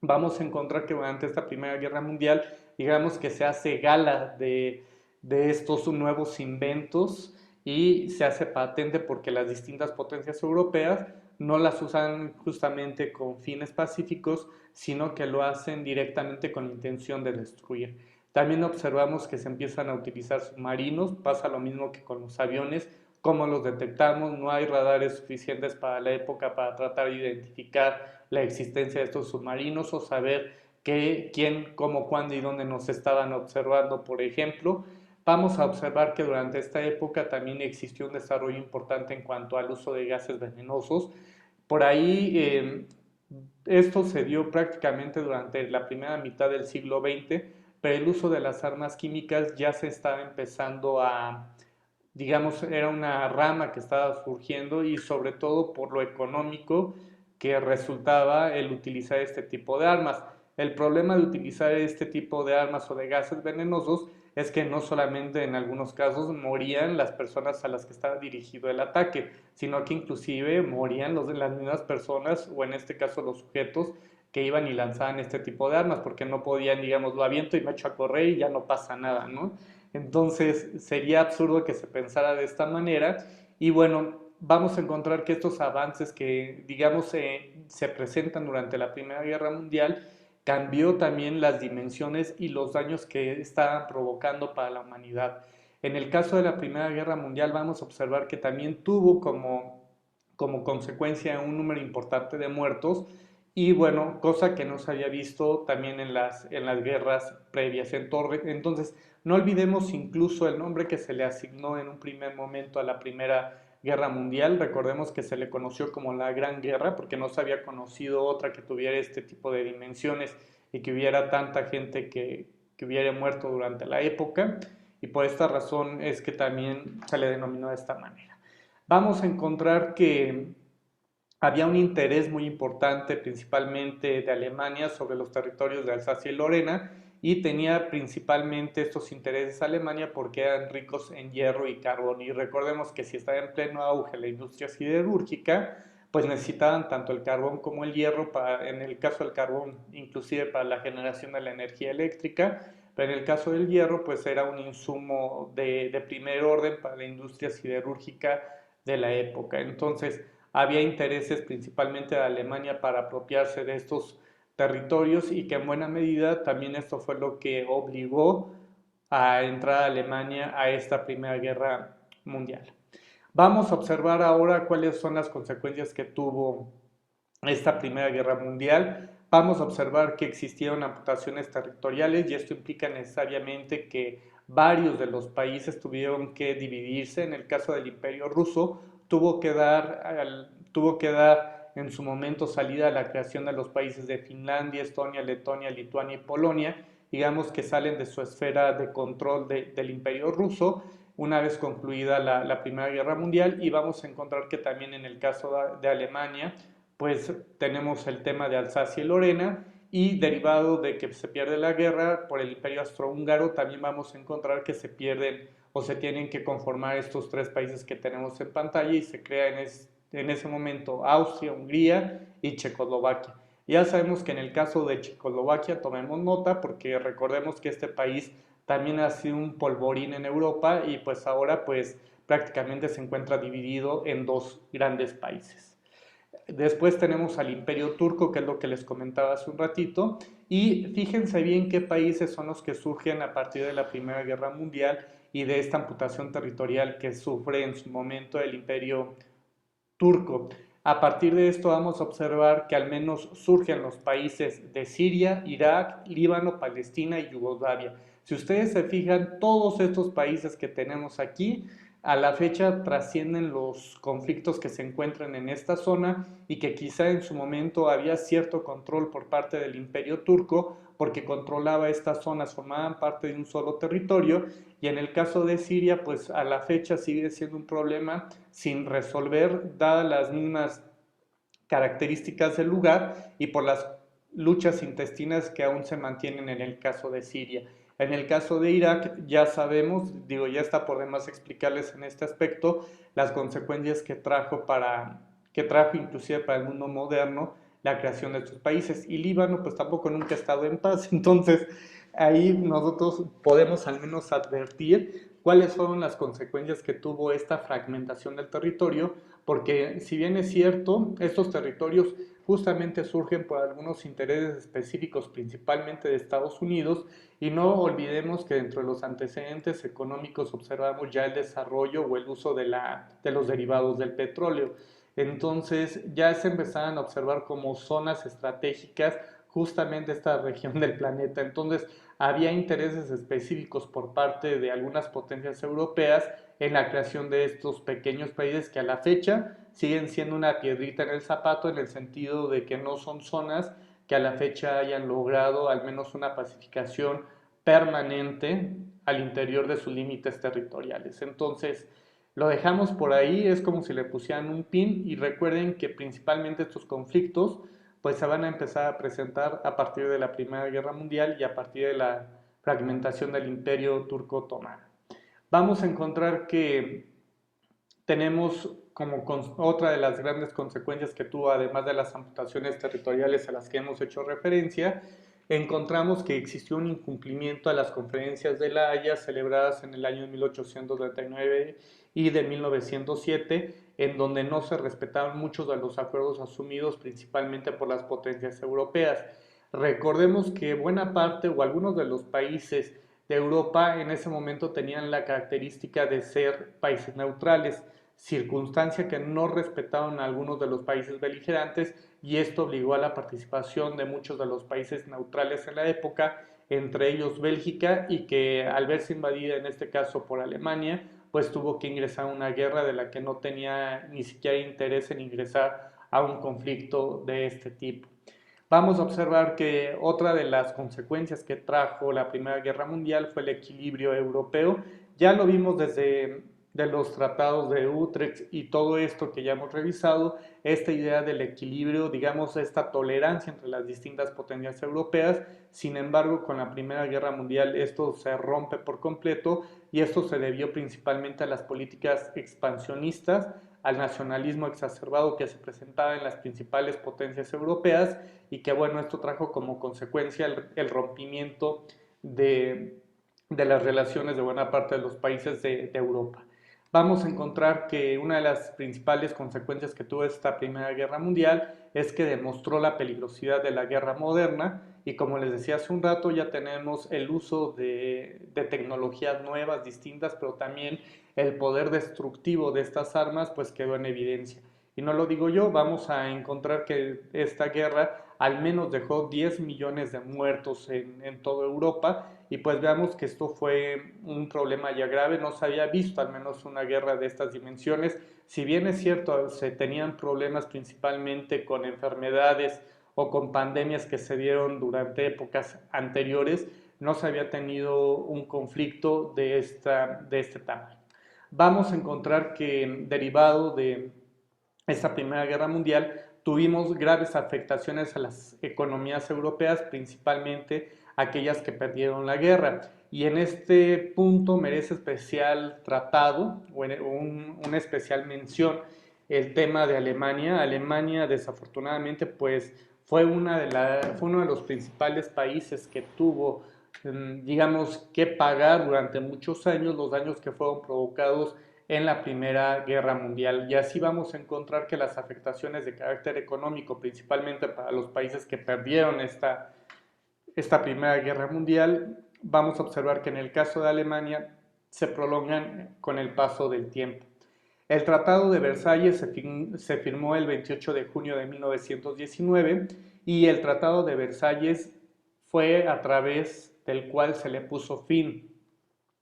vamos a encontrar que durante esta Primera Guerra Mundial, digamos que se hace gala de estos nuevos inventos, y se hace patente porque las distintas potencias europeas no las usan justamente con fines pacíficos, sino que lo hacen directamente con la intención de destruir. También observamos que se empiezan a utilizar submarinos, pasa lo mismo que con los aviones. ¿Cómo los detectamos? No hay radares suficientes para la época para tratar de identificar la existencia de estos submarinos o saber quién, cómo, cuándo y dónde nos estaban observando, por ejemplo. Vamos a observar que durante esta época también existió un desarrollo importante en cuanto al uso de gases venenosos. Por ahí esto se dio prácticamente durante la primera mitad del siglo XX, pero el uso de las armas químicas ya se estaba empezando digamos, era una rama que estaba surgiendo, y sobre todo por lo económico que resultaba el utilizar este tipo de armas. El problema de utilizar este tipo de armas o de gases venenosos es que no solamente en algunos casos morían las personas a las que estaba dirigido el ataque, sino que inclusive morían las mismas personas, o en este caso los sujetos que iban y lanzaban este tipo de armas, porque no podían, digamos, lo aviento y me echo a correr y ya no pasa nada, ¿no? Entonces sería absurdo que se pensara de esta manera, y bueno, vamos a encontrar que estos avances que, digamos, se presentan durante la Primera Guerra Mundial cambió también las dimensiones y los daños que estaban provocando para la humanidad. En el caso de la Primera Guerra Mundial vamos a observar que también tuvo como consecuencia un número importante de muertos, y bueno, cosa que no se había visto también en las guerras previas. Entonces, no olvidemos incluso el nombre que se le asignó en un primer momento a la Primera Guerra Mundial. Recordemos que se le conoció como la Gran Guerra porque no se había conocido otra que tuviera este tipo de dimensiones y que hubiera tanta gente que hubiera muerto durante la época, y por esta razón es que también se le denominó de esta manera. Vamos a encontrar que había un interés muy importante, principalmente de Alemania, sobre los territorios de Alsacia y Lorena, y tenía principalmente estos intereses Alemania porque eran ricos en hierro y carbón. Y recordemos que si estaba en pleno auge la industria siderúrgica, pues necesitaban tanto el carbón como el hierro, en el caso del carbón, inclusive para la generación de la energía eléctrica, pero en el caso del hierro, pues era un insumo de primer orden para la industria siderúrgica de la época. Entonces, había intereses principalmente de Alemania para apropiarse de estos territorios y que en buena medida también esto fue lo que obligó a entrar a Alemania a esta Primera Guerra Mundial. Vamos a observar ahora cuáles son las consecuencias que tuvo esta Primera Guerra Mundial. Vamos a observar que existieron amputaciones territoriales y esto implica necesariamente que varios de los países tuvieron que dividirse. En el caso del Imperio Ruso, tuvo que dar en su momento salida a la creación de los países de Finlandia, Estonia, Letonia, Lituania y Polonia, digamos que salen de su esfera de control del Imperio Ruso una vez concluida la Primera Guerra Mundial, y vamos a encontrar que también en el caso de Alemania, pues tenemos el tema de Alsacia y Lorena, y derivado de que se pierde la guerra por el Imperio Austrohúngaro, también vamos a encontrar que se pierden o se tienen que conformar estos tres países que tenemos en pantalla y se crea en ese momento Austria, Hungría y Checoslovaquia. Ya sabemos que en el caso de Checoslovaquia, tomemos nota porque recordemos que este país también ha sido un polvorín en Europa y pues ahora pues prácticamente se encuentra dividido en dos grandes países. Después tenemos al Imperio Turco, que es lo que les comentaba hace un ratito, y fíjense bien qué países son los que surgen a partir de la Primera Guerra Mundial y de esta amputación territorial que sufre en su momento el Imperio Turco. A partir de esto vamos a observar que al menos surgen los países de Siria, Irak, Líbano, Palestina y Yugoslavia. Si ustedes se fijan, todos estos países que tenemos aquí, a la fecha trascienden los conflictos que se encuentran en esta zona y que quizá en su momento había cierto control por parte del Imperio Turco porque controlaba estas zonas, formaban parte de un solo territorio, y en el caso de Siria, pues a la fecha sigue siendo un problema sin resolver, dadas las mismas características del lugar y por las luchas intestinas que aún se mantienen en el caso de Siria. En el caso de Irak ya sabemos, digo, ya está por demás explicarles en este aspecto las consecuencias que trajo inclusive para el mundo moderno la creación de estos países. Y Líbano pues tampoco nunca ha estado en paz, entonces ahí nosotros podemos al menos advertir cuáles fueron las consecuencias que tuvo esta fragmentación del territorio, porque si bien es cierto, estos territorios justamente surgen por algunos intereses específicos, principalmente de Estados Unidos, y no olvidemos que dentro de los antecedentes económicos observamos ya el desarrollo o el uso de los derivados del petróleo. Entonces ya se empezaban a observar como zonas estratégicas justamente esta región del planeta. Entonces había intereses específicos por parte de algunas potencias europeas en la creación de estos pequeños países que a la fecha siguen siendo una piedrita en el zapato, en el sentido de que no son zonas que a la fecha hayan logrado al menos una pacificación permanente al interior de sus límites territoriales. Entonces, lo dejamos por ahí, es como si le pusieran un pin, y recuerden que principalmente estos conflictos pues se van a empezar a presentar a partir de la Primera Guerra Mundial y a partir de la fragmentación del Imperio Turco Otomano. Vamos a encontrar que tenemos como otra de las grandes consecuencias que tuvo, además de las amputaciones territoriales a las que hemos hecho referencia, encontramos que existió un incumplimiento a las conferencias de La Haya celebradas en el año 1839 y de 1907, en donde no se respetaron muchos de los acuerdos asumidos principalmente por las potencias europeas. Recordemos que buena parte o algunos de los países de Europa en ese momento tenían la característica de ser países neutrales, circunstancia que no respetaron a algunos de los países beligerantes, y esto obligó a la participación de muchos de los países neutrales en la época, entre ellos Bélgica, y que al verse invadida en este caso por Alemania, pues tuvo que ingresar a una guerra de la que no tenía ni siquiera interés en ingresar a un conflicto de este tipo. Vamos a observar que otra de las consecuencias que trajo la Primera Guerra Mundial fue el equilibrio europeo. Ya lo vimos desde los tratados de Utrecht y todo esto que ya hemos revisado, esta idea del equilibrio, digamos, esta tolerancia entre las distintas potencias europeas. Sin embargo, con la Primera Guerra Mundial esto se rompe por completo, y esto se debió principalmente a las políticas expansionistas, al nacionalismo exacerbado que se presentaba en las principales potencias europeas, y que bueno, esto trajo como consecuencia el rompimiento de las relaciones de buena parte de los países de Europa. vamos a encontrar que una de las principales consecuencias que tuvo esta Primera Guerra Mundial es que demostró la peligrosidad de la guerra moderna y como les decía hace un rato ya tenemos el uso de tecnologías nuevas, distintas, pero también el poder destructivo de estas armas pues quedó en evidencia. Y no lo digo yo, vamos a encontrar que esta guerra al menos dejó 10 millones de muertos en toda Europa y pues veamos que esto fue un problema ya grave, no se había visto al menos una guerra de estas dimensiones, si bien es cierto se tenían problemas principalmente con enfermedades o con pandemias que se dieron durante épocas anteriores, no se había tenido un conflicto de este tamaño. Vamos a encontrar que derivado de esta Primera Guerra Mundial tuvimos graves afectaciones a las economías europeas, principalmente aquellas que perdieron la guerra. Y en este punto merece especial tratado o una especial mención el tema de Alemania. Alemania desafortunadamente pues fue uno de los principales países que tuvo digamos que pagar durante muchos años los daños que fueron provocados en la Primera Guerra Mundial. Y así vamos a encontrar que las afectaciones de carácter económico, principalmente para los países que perdieron esta Primera Guerra Mundial, vamos a observar que en el caso de Alemania se prolongan con el paso del tiempo. El Tratado de Versalles se firmó el 28 de junio de 1919 y el Tratado de Versalles fue a través del cual se le puso fin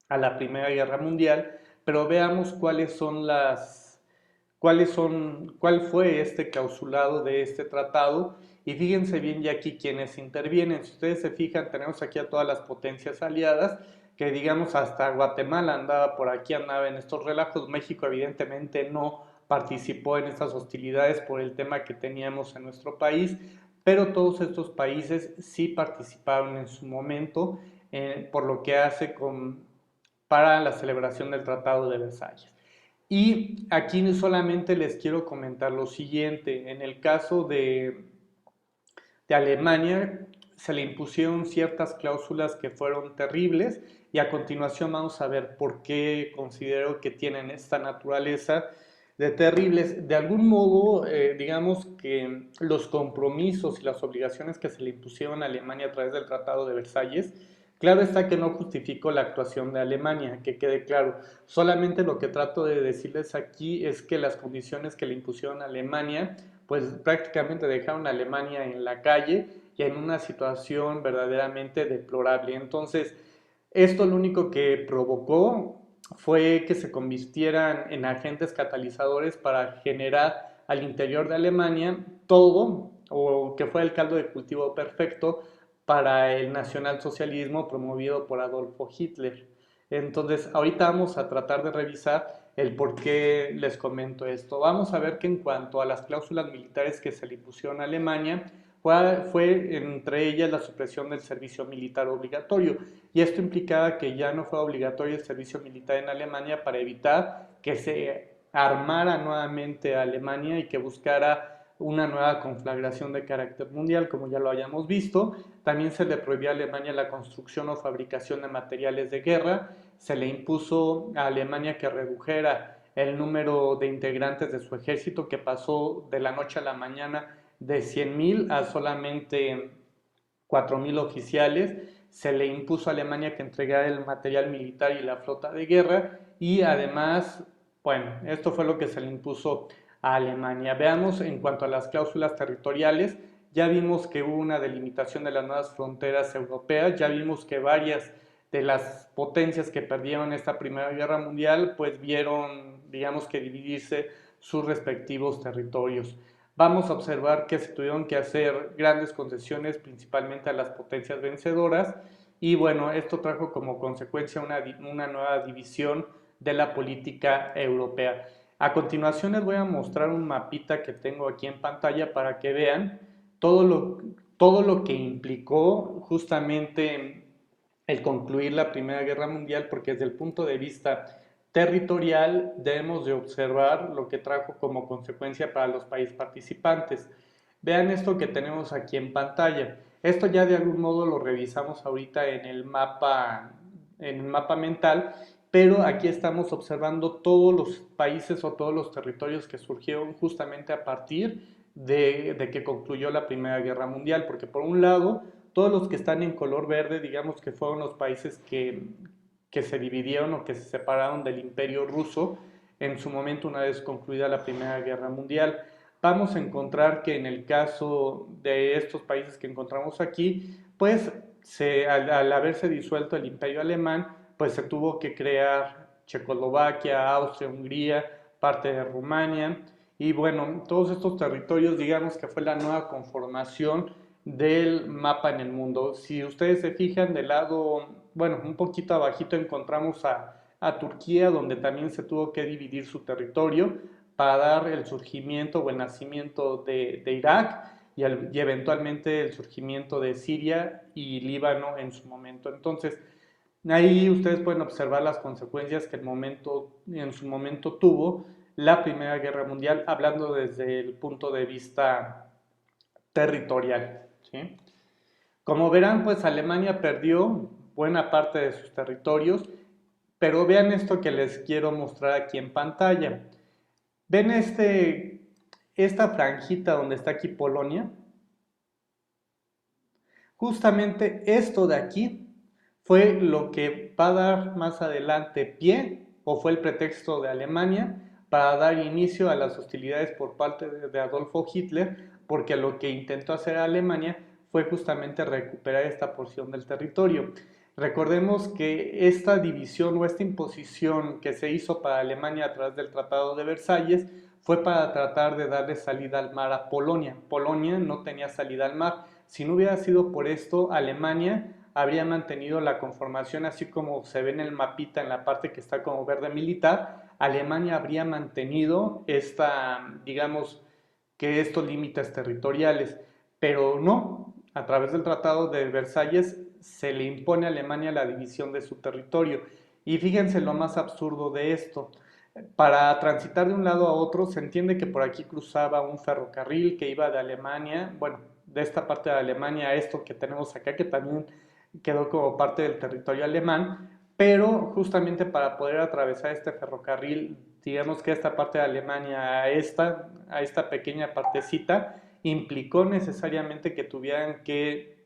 a la Primera Guerra Mundial, pero veamos cuál fue este clausulado de este tratado y fíjense bien ya aquí quienes intervienen. Si ustedes se fijan, tenemos aquí a todas las potencias aliadas, que digamos hasta Guatemala andaba por aquí, andaba en estos relajos. México evidentemente no participó en estas hostilidades por el tema que teníamos en nuestro país, pero todos estos países sí participaron en su momento, por lo que hace para la celebración del Tratado de Versalles. Y aquí solamente les quiero comentar lo siguiente. En el caso de Alemania se le impusieron ciertas cláusulas que fueron terribles y a continuación vamos a ver por qué considero que tienen esta naturaleza de terribles. De algún modo, digamos que los compromisos y las obligaciones que se le impusieron a Alemania a través del Tratado de Versalles, claro está que no justifico la actuación de Alemania, que quede claro. Solamente lo que trato de decirles aquí es que las condiciones que le impusieron a Alemania, pues prácticamente dejaron a Alemania en la calle y en una situación verdaderamente deplorable. Entonces, esto lo único que provocó fue que se convirtieran en agentes catalizadores para generar al interior de Alemania todo, o que fue el caldo de cultivo perfecto para el nacionalsocialismo promovido por Adolfo Hitler. Entonces, ahorita vamos a tratar de revisar el por qué les comento esto. Vamos a ver que en cuanto a las cláusulas militares que se le impusieron a Alemania, fue entre ellas la supresión del servicio militar obligatorio. Y esto implicaba que ya no fue obligatorio el servicio militar en Alemania para evitar que se armara nuevamente a Alemania y que buscara una nueva conflagración de carácter mundial, como ya lo hayamos visto. También se le prohibió a Alemania la construcción o fabricación de materiales de guerra. Se le impuso a Alemania que redujera el número de integrantes de su ejército, que pasó de la noche a la mañana de 100.000 a solamente 4.000 oficiales. Se le impuso a Alemania que entregara el material militar y la flota de guerra y además, bueno, esto fue lo que se le impuso a Alemania. Veamos en cuanto a las cláusulas territoriales, ya vimos que hubo una delimitación de las nuevas fronteras europeas, ya vimos que varias de las potencias que perdieron esta Primera Guerra Mundial pues vieron, digamos que dividirse sus respectivos territorios. Vamos a observar que se tuvieron que hacer grandes concesiones principalmente a las potencias vencedoras y bueno, esto trajo como consecuencia una nueva división de la política europea. A continuación les voy a mostrar un mapita que tengo aquí en pantalla para que vean todo lo que implicó justamente el concluir la Primera Guerra Mundial, porque desde el punto de vista territorial debemos de observar lo que trajo como consecuencia para los países participantes. Vean esto que tenemos aquí en pantalla. Esto ya de algún modo lo revisamos ahorita en el mapa mental pero aquí estamos observando todos los países o todos los territorios que surgieron justamente a partir de que concluyó la Primera Guerra Mundial, porque por un lado, todos los que están en color verde, digamos que fueron los países que se dividieron o que se separaron del Imperio Ruso en su momento una vez concluida la Primera Guerra Mundial. Vamos a encontrar que en el caso de estos países que encontramos aquí, pues al haberse disuelto el Imperio Alemán, pues se tuvo que crear Checoslovaquia, Austria, Hungría, parte de Rumania, y bueno, todos estos territorios, digamos que fue la nueva conformación del mapa en el mundo. Si ustedes se fijan del lado, bueno, un poquito abajito encontramos a Turquía, donde también se tuvo que dividir su territorio para dar el surgimiento o el nacimiento de Irak y eventualmente el surgimiento de Siria y Líbano en su momento. Entonces, ahí ustedes pueden observar las consecuencias que en su momento tuvo la Primera Guerra Mundial, hablando desde el punto de vista territorial, ¿sí? Como verán, pues Alemania perdió buena parte de sus territorios, pero vean esto que les quiero mostrar aquí en pantalla. ¿Ven esta franjita donde está aquí Polonia? Justamente esto de aquí fue lo que va a dar más adelante pie, o fue el pretexto de Alemania para dar inicio a las hostilidades por parte de Adolfo Hitler, porque lo que intentó hacer Alemania fue justamente recuperar esta porción del territorio. Recordemos que esta división o esta imposición que se hizo para Alemania a través del Tratado de Versalles fue para tratar de darle salida al mar a Polonia. Polonia no tenía salida al mar. Si no hubiera sido por esto, Alemania habría mantenido la conformación así como se ve en el mapita en la parte que está como verde militar. Alemania habría mantenido digamos, que estos límites territoriales, pero no, a través del Tratado de Versalles se le impone a Alemania la división de su territorio. Y fíjense lo más absurdo de esto. Para transitar de un lado a otro, se entiende que por aquí cruzaba un ferrocarril que iba de Alemania, bueno, de esta parte de Alemania a esto que tenemos acá, que también quedó como parte del territorio alemán, pero justamente para poder atravesar este ferrocarril, digamos que esta parte de Alemania a esta pequeña partecita, implicó necesariamente que tuvieran que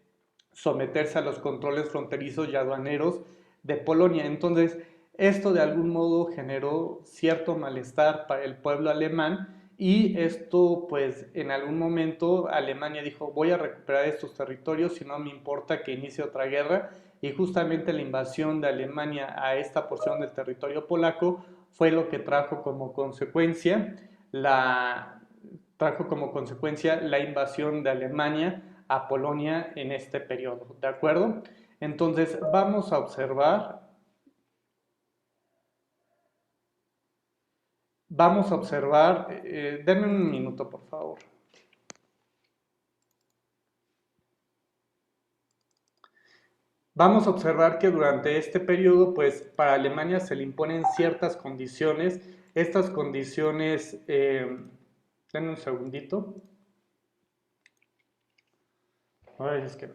someterse a los controles fronterizos y aduaneros de Polonia. Entonces, esto de algún modo generó cierto malestar para el pueblo alemán y esto pues en algún momento Alemania dijo voy a recuperar estos territorios y no me importa que inicie otra guerra, y justamente la invasión de Alemania a esta porción del territorio polaco fue lo que trajo como consecuencia la invasión de Alemania a Polonia en este periodo, ¿de acuerdo? Entonces vamos a observar, denme un minuto por favor. Vamos a observar que durante este periodo, pues para Alemania se le imponen ciertas condiciones. Estas condiciones, denme un segundito. Ay, es que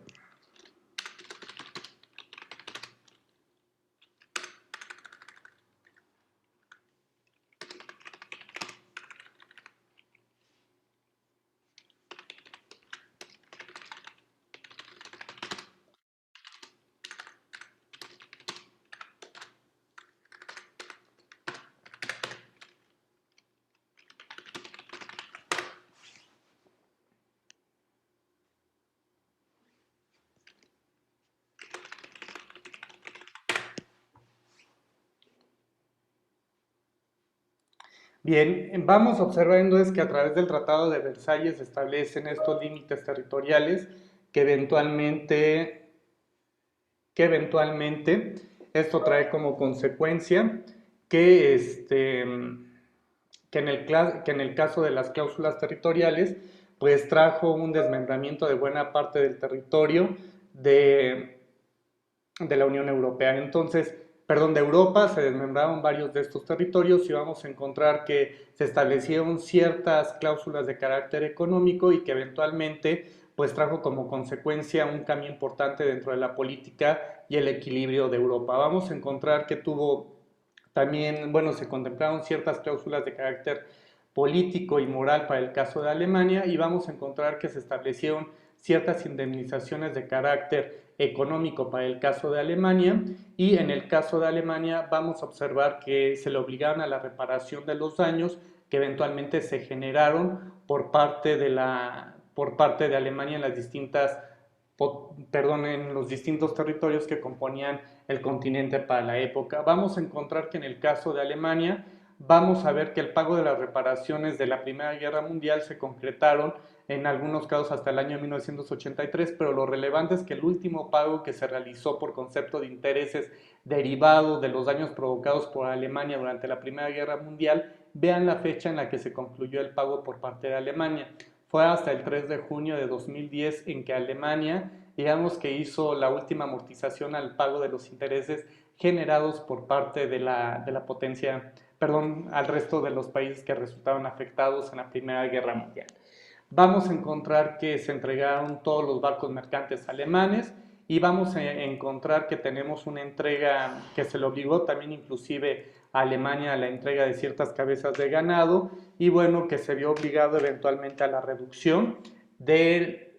bien, vamos observando es que a través del Tratado de Versalles se establecen estos límites territoriales que eventualmente esto trae como consecuencia que, que en el caso de las cláusulas territoriales, pues trajo un desmembramiento de buena parte del territorio de la Unión Europea. Entonces, perdón, de Europa se desmembraron varios de estos territorios y vamos a encontrar que se establecieron ciertas cláusulas de carácter económico y que eventualmente pues trajo como consecuencia un cambio importante dentro de la política y el equilibrio de Europa. Vamos a encontrar que tuvo También, bueno, se contemplaron ciertas cláusulas de carácter político y moral para el caso de Alemania y vamos a encontrar que se establecieron ciertas indemnizaciones de carácter económico para el caso de Alemania y en el caso de Alemania vamos a observar que se le obligaron a la reparación de los daños que eventualmente se generaron por parte de Alemania en las en los distintos territorios que componían el continente para la época. Vamos a encontrar que en el caso de Alemania vamos a ver que el pago de las reparaciones de la Primera Guerra Mundial se concretaron en algunos casos hasta el año 1983, pero lo relevante es que el último pago que se realizó por concepto de intereses derivados de los daños provocados por Alemania durante la Primera Guerra Mundial, vean la fecha en la que se concluyó el pago por parte de Alemania. Fue hasta el 3 de junio de 2010 en que Alemania, digamos que hizo la última amortización al pago de los intereses generados por parte de la potencia, perdón, al resto de los países que resultaron afectados en la Primera Guerra Mundial. Vamos a encontrar que se entregaron todos los barcos mercantes alemanes y vamos a encontrar que tenemos una entrega que se le obligó también inclusive a Alemania a la entrega de ciertas cabezas de ganado y bueno, que se vio obligado eventualmente a la reducción de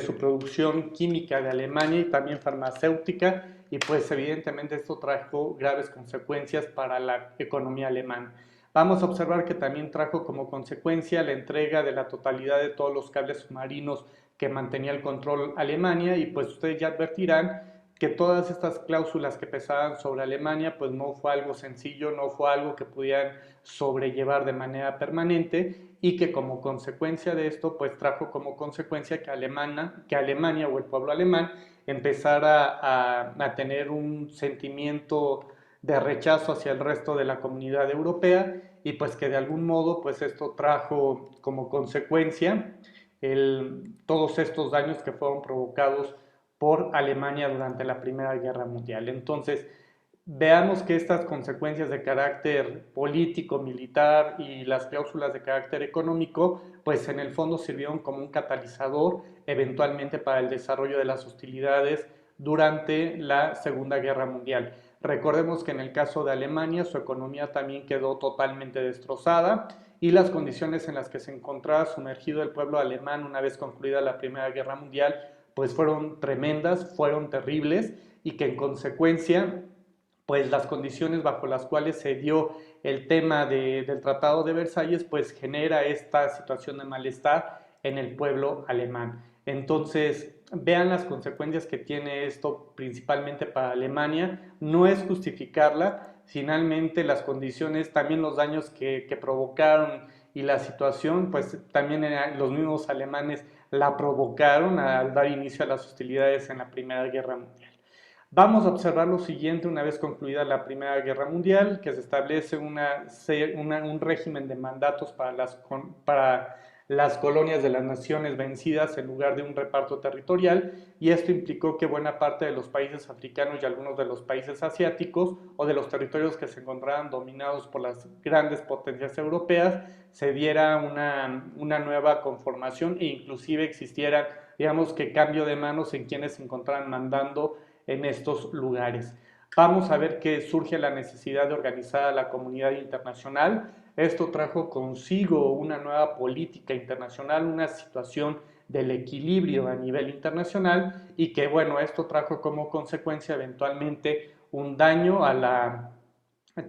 su producción química de Alemania y también farmacéutica y pues evidentemente esto trajo graves consecuencias para la economía alemana. Vamos a observar que también trajo como consecuencia la entrega de la totalidad de todos los cables submarinos que mantenía el control Alemania y pues ustedes ya advertirán que todas estas cláusulas que pesaban sobre Alemania pues no fue algo sencillo, no fue algo que pudieran sobrellevar de manera permanente y que como consecuencia de esto pues trajo como consecuencia que Alemania o el pueblo alemán empezara a tener un sentimiento de rechazo hacia el resto de la comunidad europea y pues que de algún modo pues esto trajo como consecuencia todos estos daños que fueron provocados por Alemania durante la Primera Guerra Mundial. Entonces, veamos que estas consecuencias de carácter político, militar y las cláusulas de carácter económico, pues en el fondo sirvieron como un catalizador eventualmente para el desarrollo de las hostilidades durante la Segunda Guerra Mundial. Recordemos que en el caso de Alemania su economía también quedó totalmente destrozada y las condiciones en las que se encontraba sumergido el pueblo alemán una vez concluida la Primera Guerra Mundial pues fueron tremendas, fueron terribles y que en consecuencia pues las condiciones bajo las cuales se dio el tema del Tratado de Versalles pues genera esta situación de malestar en el pueblo alemán. Entonces, vean las consecuencias que tiene esto principalmente para Alemania, no es justificarla, finalmente las condiciones, también los daños que provocaron y la situación, pues también los mismos alemanes la provocaron al dar inicio a las hostilidades en la Primera Guerra Mundial. Vamos a observar lo siguiente una vez concluida la Primera Guerra Mundial, que se establece un régimen de mandatos para las colonias de las naciones vencidas en lugar de un reparto territorial y esto implicó que buena parte de los países africanos y algunos de los países asiáticos o de los territorios que se encontraban dominados por las grandes potencias europeas se diera una nueva conformación e inclusive existiera, digamos que cambio de manos en quienes se encontraban mandando en estos lugares. Vamos a ver que surge la necesidad de organizar a la comunidad internacional. Esto trajo consigo una nueva política internacional, una situación del equilibrio a nivel internacional y que bueno, esto trajo como consecuencia eventualmente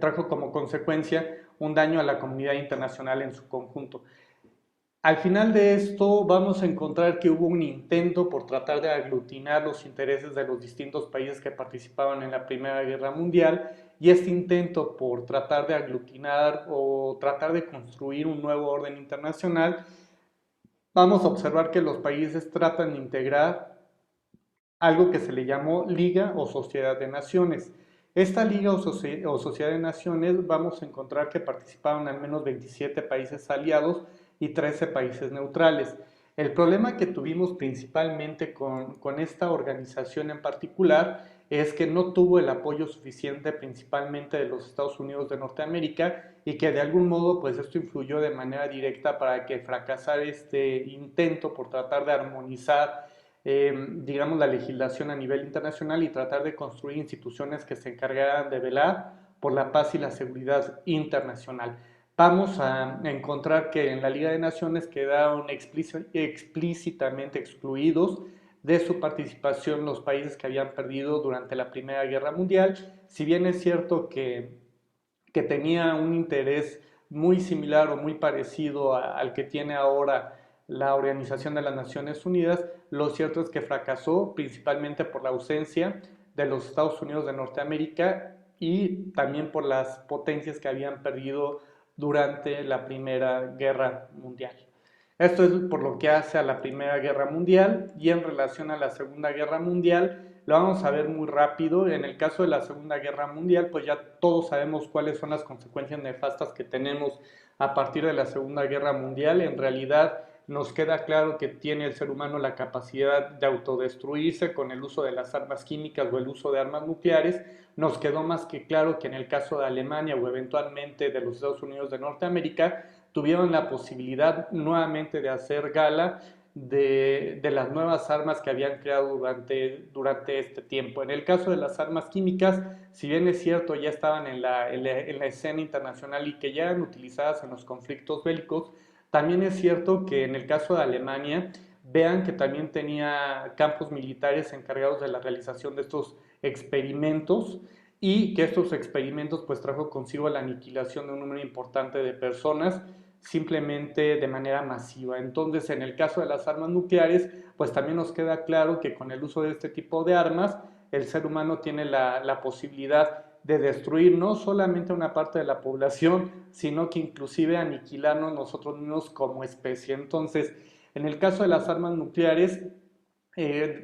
trajo como consecuencia un daño a la comunidad internacional en su conjunto. Al final de esto vamos a encontrar que hubo un intento por tratar de aglutinar los intereses de los distintos países que participaban en la Primera Guerra Mundial y este intento por tratar de aglutinar o tratar de construir un nuevo orden internacional, vamos a observar que los países tratan de integrar algo que se le llamó Liga o Sociedad de Naciones. Esta Liga o Sociedad de Naciones vamos a encontrar que participaron al menos 27 países aliados y 13 países neutrales. El problema que tuvimos principalmente con esta organización en particular es que no tuvo el apoyo suficiente principalmente de los Estados Unidos de Norteamérica y que de algún modo pues esto influyó de manera directa para que fracasara este intento por tratar de armonizar digamos, la legislación a nivel internacional y tratar de construir instituciones que se encargaran de velar por la paz y la seguridad internacional. Vamos a encontrar que en la Liga de Naciones quedaron explícitamente excluidos de su participación los países que habían perdido durante la Primera Guerra Mundial. Si bien es cierto que tenía un interés muy similar o muy parecido al que tiene ahora la Organización de las Naciones Unidas, lo cierto es que fracasó principalmente por la ausencia de los Estados Unidos de Norteamérica y también por las potencias que habían perdido durante la Primera Guerra Mundial. Esto es por lo que hace a la Primera Guerra Mundial, y en relación a la Segunda Guerra Mundial lo vamos a ver muy rápido. En el caso de la Segunda Guerra Mundial, pues ya todos sabemos cuáles son las consecuencias nefastas que tenemos a partir de la Segunda Guerra Mundial. En realidad nos queda claro que tiene el ser humano la capacidad de autodestruirse con el uso de las armas químicas o el uso de armas nucleares. Nos quedó más que claro que en el caso de Alemania o eventualmente de los Estados Unidos de Norteamérica tuvieron la posibilidad nuevamente de hacer gala de las nuevas armas que habían creado durante este tiempo. En el caso de las armas químicas, si bien es cierto, ya estaban en la escena internacional y que ya eran utilizadas en los conflictos bélicos, también es cierto que en el caso de Alemania, vean que también tenía campos militares encargados de la realización de estos experimentos, y que estos experimentos pues trajo consigo la aniquilación de un número importante de personas simplemente de manera masiva. Entonces, en el caso de las armas nucleares, pues también nos queda claro que con el uso de este tipo de armas, el ser humano tiene la posibilidad de destruir no solamente una parte de la población, sino que inclusive aniquilarnos nosotros mismos como especie. Entonces, en el caso de las armas nucleares,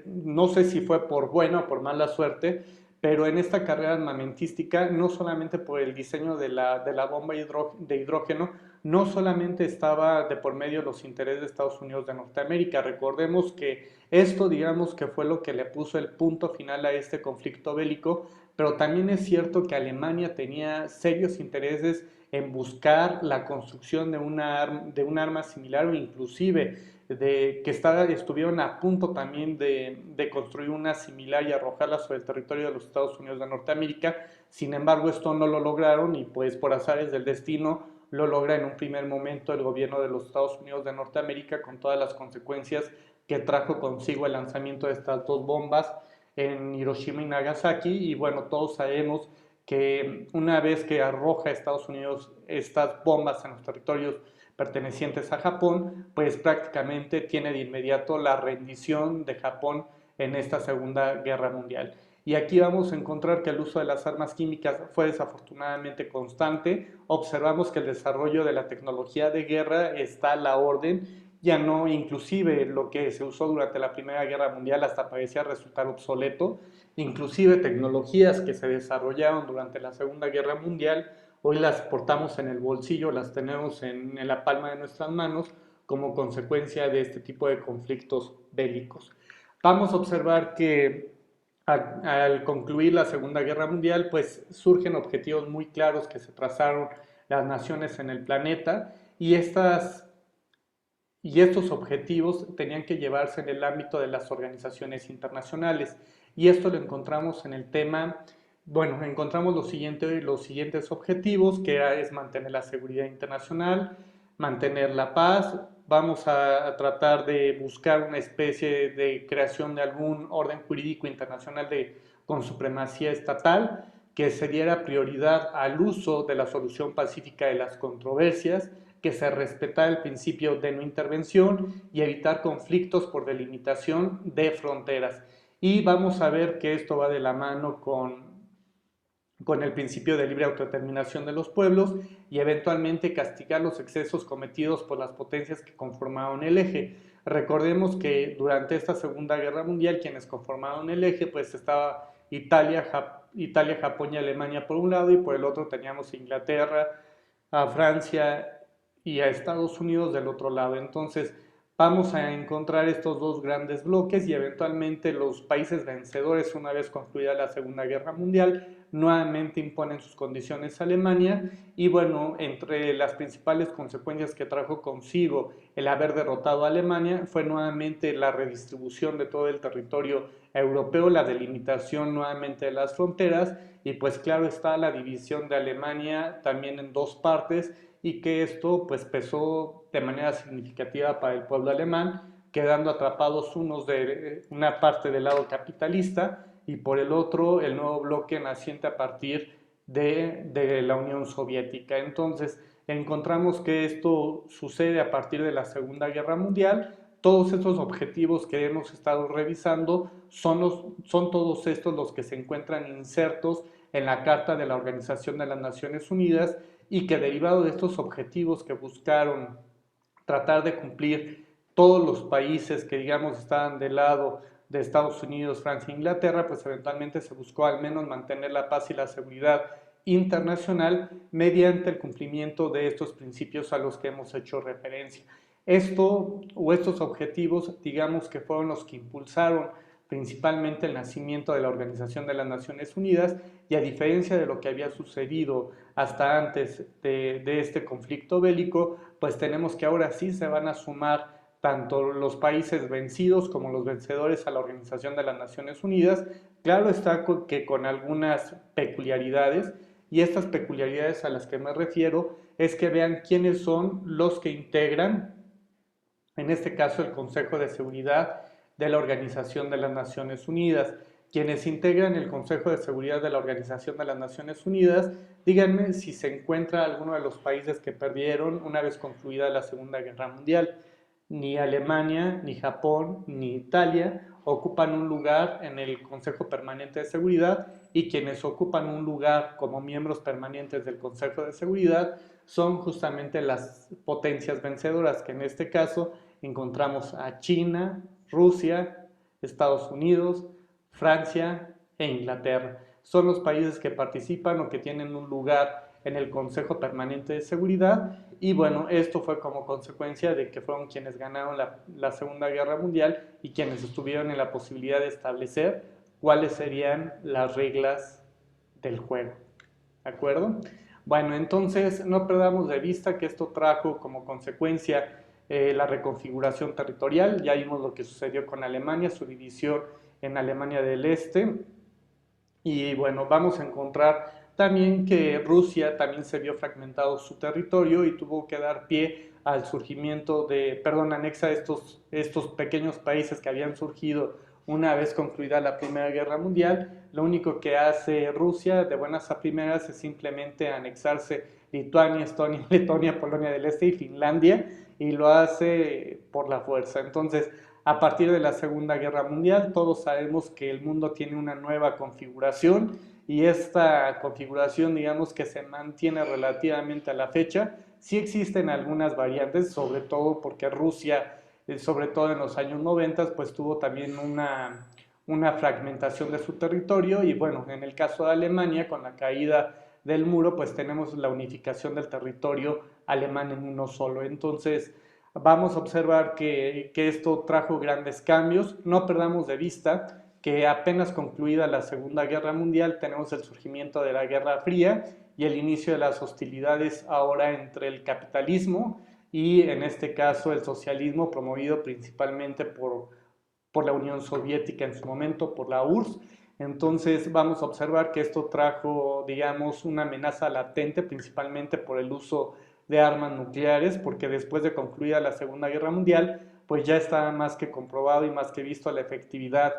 no sé si fue por buena o por mala suerte, pero en esta carrera armamentística, no solamente por el diseño de la bomba de hidrógeno, no solamente estaba de por medio los intereses de Estados Unidos de Norteamérica. Recordemos que esto, digamos, que fue lo que le puso el punto final a este conflicto bélico, pero también es cierto que Alemania tenía serios intereses en buscar la construcción de un arma similar, o inclusive que estuvieron a punto también de construir una similar y arrojarla sobre el territorio de los Estados Unidos de Norteamérica. Sin embargo, esto no lo lograron, y pues por azares del destino lo logra en un primer momento el gobierno de los Estados Unidos de Norteamérica, con todas las consecuencias que trajo consigo el lanzamiento de estas dos bombas en Hiroshima y Nagasaki. Y bueno, todos sabemos que una vez que arroja Estados Unidos estas bombas en los territorios pertenecientes a Japón, pues prácticamente tiene de inmediato la rendición de Japón en esta Segunda Guerra Mundial. Y aquí vamos a encontrar que el uso de las armas químicas fue desafortunadamente constante. Observamos que el desarrollo de la tecnología de guerra está a la orden, ya no, inclusive lo que se usó durante la Primera Guerra Mundial hasta parecía resultar obsoleto. Inclusive tecnologías que se desarrollaron durante la Segunda Guerra Mundial, hoy las portamos en el bolsillo, las tenemos en la palma de nuestras manos como consecuencia de este tipo de conflictos bélicos. Vamos a observar que al concluir la Segunda Guerra Mundial, pues surgen objetivos muy claros que se trazaron las naciones en el planeta, y estos objetivos tenían que llevarse en el ámbito de las organizaciones internacionales. Y esto lo encontramos en el tema, bueno, encontramos los siguientes objetivos, que es mantener la seguridad internacional, mantener la paz. Vamos a tratar de buscar una especie de creación de algún orden jurídico internacional con supremacía estatal, que se diera prioridad al uso de la solución pacífica de las controversias, que se respetara el principio de no intervención y evitar conflictos por delimitación de fronteras. Y vamos a ver que esto va de la mano con el principio de libre autodeterminación de los pueblos, y eventualmente castigar los excesos cometidos por las potencias que conformaron el eje. Recordemos que durante esta Segunda Guerra Mundial quienes conformaron el eje pues estaba Italia, Japón y Alemania por un lado, y por el otro teníamos Inglaterra, a Francia y a Estados Unidos del otro lado. Entonces vamos a encontrar estos dos grandes bloques, y eventualmente los países vencedores, una vez concluida la Segunda Guerra Mundial, nuevamente imponen sus condiciones a Alemania y bueno, entre las principales consecuencias que trajo consigo el haber derrotado a Alemania fue nuevamente la redistribución de todo el territorio europeo, la delimitación nuevamente de las fronteras y pues claro está la división de Alemania también en dos partes y que esto pues pesó de manera significativa para el pueblo alemán, quedando atrapados unos de una parte del lado capitalista y por el otro el nuevo bloque naciente a partir de la Unión Soviética. Entonces encontramos que esto sucede a partir de la Segunda Guerra Mundial. Todos estos objetivos que hemos estado revisando son todos estos los que se encuentran insertos en la Carta de la Organización de las Naciones Unidas y que derivado de estos objetivos que buscaron tratar de cumplir todos los países que digamos estaban del lado de Estados Unidos, Francia e Inglaterra, pues eventualmente se buscó al menos mantener la paz y la seguridad internacional mediante el cumplimiento de estos principios a los que hemos hecho referencia. Esto o estos objetivos, digamos que fueron los que impulsaron principalmente el nacimiento de la Organización de las Naciones Unidas y a diferencia de lo que había sucedido hasta antes de este conflicto bélico, pues tenemos que ahora sí se van a sumar tanto los países vencidos como los vencedores a la Organización de las Naciones Unidas. Claro está que con algunas peculiaridades, y estas peculiaridades a las que me refiero es que vean quiénes son los que integran, en este caso el Consejo de Seguridad de la Organización de las Naciones Unidas. Quienes integran el Consejo de Seguridad de la Organización de las Naciones Unidas, díganme si se encuentra alguno de los países que perdieron una vez concluida la Segunda Guerra Mundial. Ni Alemania, ni Japón, ni Italia ocupan un lugar en el Consejo Permanente de Seguridad y quienes ocupan un lugar como miembros permanentes del Consejo de Seguridad son justamente las potencias vencedoras, que en este caso encontramos a China, Rusia, Estados Unidos, Francia e Inglaterra. Son los países que participan o que tienen un lugar en el Consejo Permanente de Seguridad y bueno, esto fue como consecuencia de que fueron quienes ganaron la Segunda Guerra Mundial y quienes estuvieron en la posibilidad de establecer cuáles serían las reglas del juego. ¿De acuerdo? Bueno, entonces no perdamos de vista que esto trajo como consecuencia la reconfiguración territorial. Ya vimos lo que sucedió con Alemania, su división en Alemania del Este. Y bueno, vamos a encontrar también que Rusia también se vio fragmentado su territorio y tuvo que dar pie al surgimiento anexa estos pequeños países que habían surgido una vez concluida la Primera Guerra Mundial. Lo único que hace Rusia de buenas a primeras es simplemente anexarse Lituania, Estonia, Letonia, Polonia del Este y Finlandia y lo hace por la fuerza. Entonces, a partir de la Segunda Guerra Mundial, todos sabemos que el mundo tiene una nueva configuración y esta configuración, digamos que se mantiene relativamente a la fecha. Sí existen algunas variantes, sobre todo porque Rusia, sobre todo en los años 90, pues tuvo también una fragmentación de su territorio y bueno, en el caso de Alemania, con la caída del muro, pues tenemos la unificación del territorio alemán en uno solo. Entonces, vamos a observar que esto trajo grandes cambios. No perdamos de vista que apenas concluida la Segunda Guerra Mundial tenemos el surgimiento de la Guerra Fría y el inicio de las hostilidades ahora entre el capitalismo y en este caso el socialismo promovido principalmente por la Unión Soviética en su momento, por la URSS. Entonces vamos a observar que esto trajo, digamos, una amenaza latente principalmente por el uso de armas nucleares, porque después de concluida la Segunda Guerra Mundial, pues ya estaba más que comprobado y más que visto la efectividad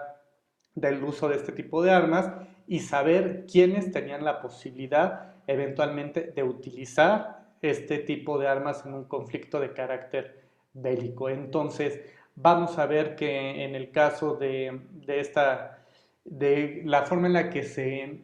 del uso de este tipo de armas y saber quiénes tenían la posibilidad eventualmente de utilizar este tipo de armas en un conflicto de carácter bélico. Entonces, vamos a ver que en el caso de la forma en la que se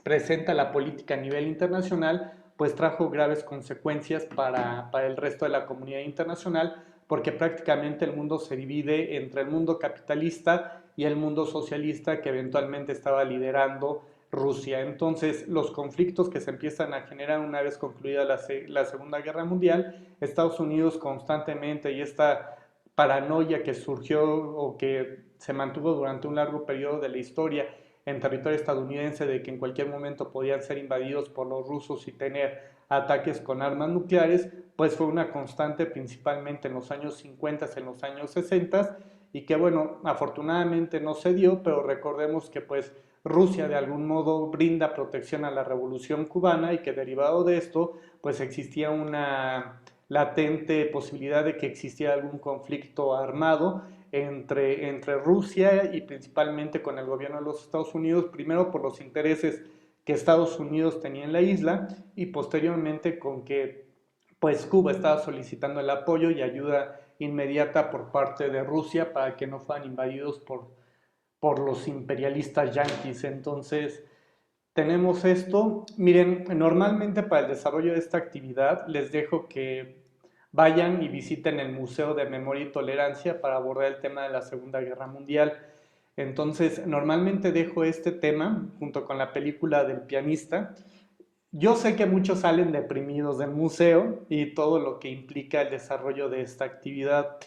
presenta la política a nivel internacional, pues trajo graves consecuencias para el resto de la comunidad internacional, porque prácticamente el mundo se divide entre el mundo capitalista y el mundo socialista que eventualmente estaba liderando Rusia. Entonces, los conflictos que se empiezan a generar una vez concluida la Segunda Guerra Mundial, Estados Unidos constantemente y esta paranoia que surgió o que se mantuvo durante un largo periodo de la historia en territorio estadounidense de que en cualquier momento podían ser invadidos por los rusos y tener ataques con armas nucleares, pues fue una constante principalmente en los años 50, en los años 60, y que bueno, afortunadamente no se dio, pero recordemos que pues Rusia de algún modo brinda protección a la revolución cubana y que derivado de esto pues existía una latente posibilidad de que existiera algún conflicto armado entre Rusia y principalmente con el gobierno de los Estados Unidos, primero por los intereses que Estados Unidos tenía en la isla y posteriormente con que pues Cuba estaba solicitando el apoyo y ayuda inmediata por parte de Rusia para que no fueran invadidos por los imperialistas yanquis. Entonces, tenemos esto. Miren, normalmente para el desarrollo de esta actividad les dejo que vayan y visiten el Museo de Memoria y Tolerancia para abordar el tema de la Segunda Guerra Mundial. Entonces, normalmente dejo este tema junto con la película del pianista. Yo sé que muchos salen deprimidos del museo y todo lo que implica el desarrollo de esta actividad,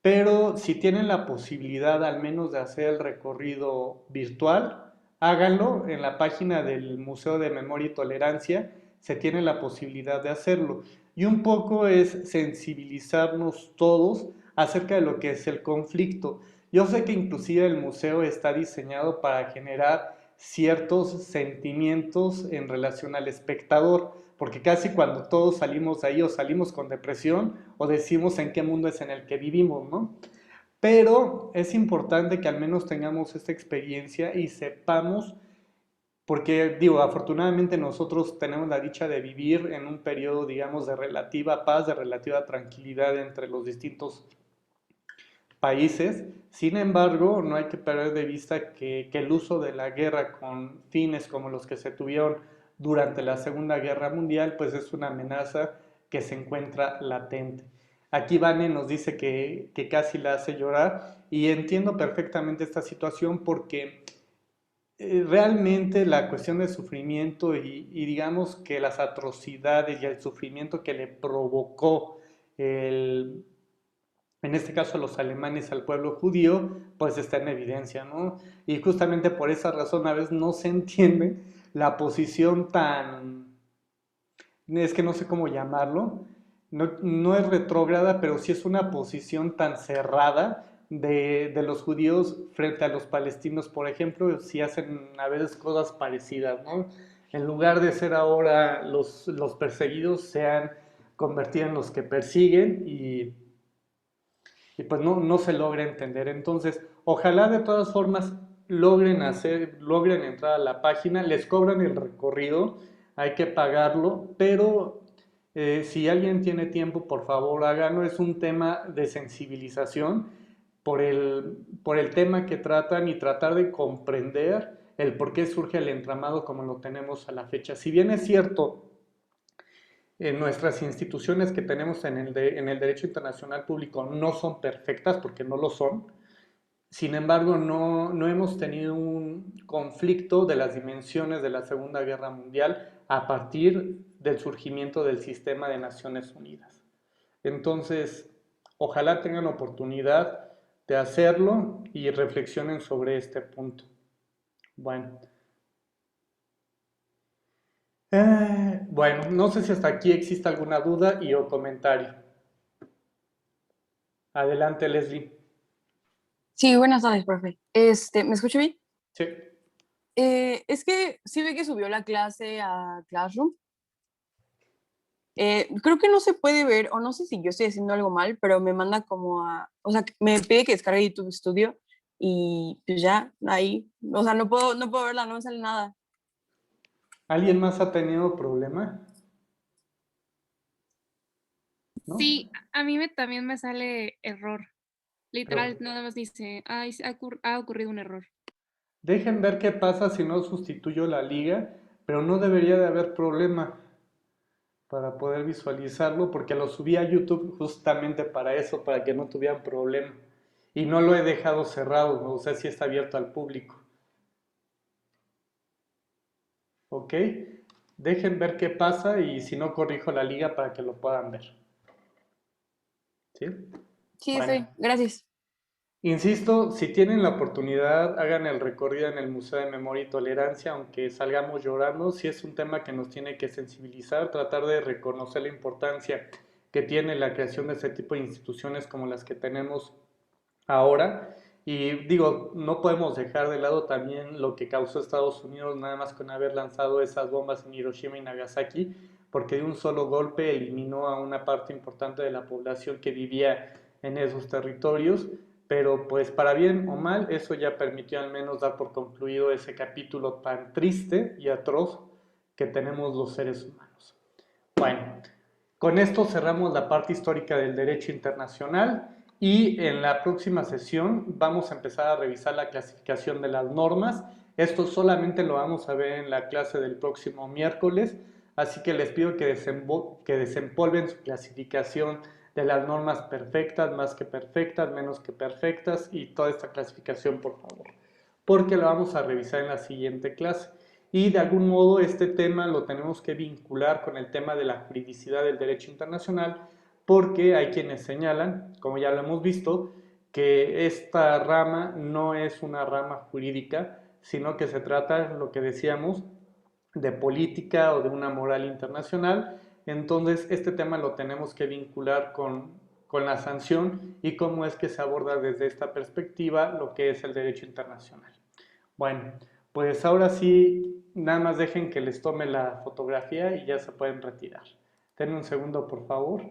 pero si tienen la posibilidad al menos de hacer el recorrido virtual, háganlo. En la página del Museo de Memoria y Tolerancia se tiene la posibilidad de hacerlo. Y un poco es sensibilizarnos todos acerca de lo que es el conflicto. Yo sé que inclusive el museo está diseñado para generar ciertos sentimientos en relación al espectador, porque casi cuando todos salimos de ahí o salimos con depresión o decimos en qué mundo es en el que vivimos, ¿no? Pero es importante que al menos tengamos esta experiencia y sepamos, porque digo, afortunadamente nosotros tenemos la dicha de vivir en un periodo, digamos, de relativa paz, de relativa tranquilidad entre los distintos países. Sin embargo, no hay que perder de vista que el uso de la guerra con fines como los que se tuvieron durante la Segunda Guerra Mundial, pues es una amenaza que se encuentra latente. Aquí Vane nos dice que casi la hace llorar y entiendo perfectamente esta situación porque realmente la cuestión del sufrimiento y digamos que las atrocidades y el sufrimiento que le provocó el, en este caso los alemanes al pueblo judío, pues está en evidencia, ¿no? Y justamente por esa razón a veces no se entiende la posición tan, es que no sé cómo llamarlo, no es retrógrada, pero sí es una posición tan cerrada de los judíos frente a los palestinos, por ejemplo, si hacen a veces cosas parecidas, ¿no? En lugar de ser ahora los perseguidos, se han convertido en los que persiguen y pues no se logra entender. Entonces, ojalá de todas formas logren entrar a la página, les cobran el recorrido, hay que pagarlo, pero si alguien tiene tiempo, por favor háganlo. Es un tema de sensibilización por el tema que tratan y tratar de comprender el por qué surge el entramado como lo tenemos a la fecha. Si bien es cierto, nuestras instituciones que tenemos en el derecho internacional público no son perfectas porque no lo son. Sin embargo, no hemos tenido un conflicto de las dimensiones de la Segunda Guerra Mundial a partir del surgimiento del sistema de Naciones Unidas. Entonces, ojalá tengan oportunidad de hacerlo y reflexionen sobre este punto. Bueno, bueno, no sé si hasta aquí existe alguna duda y o comentario. Adelante, Leslie. Sí, buenas tardes, profe. ¿Me escucho bien? Sí. Es que sí ve que subió la clase a Classroom. Creo que no se puede ver, o no sé si yo estoy haciendo algo mal, pero me manda como a, o sea, me pide que descargue YouTube Studio y pues ya, ahí, o sea, no puedo verla, no me sale nada. ¿Alguien más ha tenido problema? ¿No? Sí, a mí también me sale error. Pero Literal, nada más dice, ay, ha ocurrido un error. dejen ver qué pasa si no sustituyo la liga, pero no debería de haber problema para poder visualizarlo porque lo subí a YouTube justamente para eso, para que no tuvieran problema. Y no lo he dejado cerrado, o sea, sí está abierto al público. ¿Ok? Dejen ver qué pasa y si no corrijo la liga para que lo puedan ver. ¿Sí? Sí, Bueno. estoy, gracias. Insisto, si tienen la oportunidad, hagan el recorrido en el Museo de Memoria y Tolerancia, aunque salgamos llorando, si es un tema que nos tiene que sensibilizar, tratar de reconocer la importancia que tiene la creación de ese tipo de instituciones como las que tenemos ahora. Y digo, no podemos dejar de lado también lo que causó Estados Unidos nada más con haber lanzado esas bombas en Hiroshima y Nagasaki, porque de un solo golpe eliminó a una parte importante de la población que vivía en esos territorios, pero pues para bien o mal, eso ya permitió al menos dar por concluido ese capítulo tan triste y atroz que tenemos los seres humanos. Bueno, con esto cerramos la parte histórica del derecho internacional y en la próxima sesión vamos a empezar a revisar la clasificación de las normas. Esto solamente lo vamos a ver en la clase del próximo miércoles, así que les pido que desempolven su clasificación de las normas perfectas, más que perfectas, menos que perfectas y toda esta clasificación, por favor, porque lo vamos a revisar en la siguiente clase. Y de algún modo este tema lo tenemos que vincular con el tema de la juridicidad del derecho internacional, porque hay quienes señalan, como ya lo hemos visto, que esta rama no es una rama jurídica, sino que se trata, lo que decíamos, de política o de una moral internacional. Entonces este tema lo tenemos que vincular con la sanción y cómo es que se aborda desde esta perspectiva lo que es el derecho internacional. Bueno, pues ahora sí, nada más dejen que les tome la fotografía y ya se pueden retirar. Denme un segundo, por favor.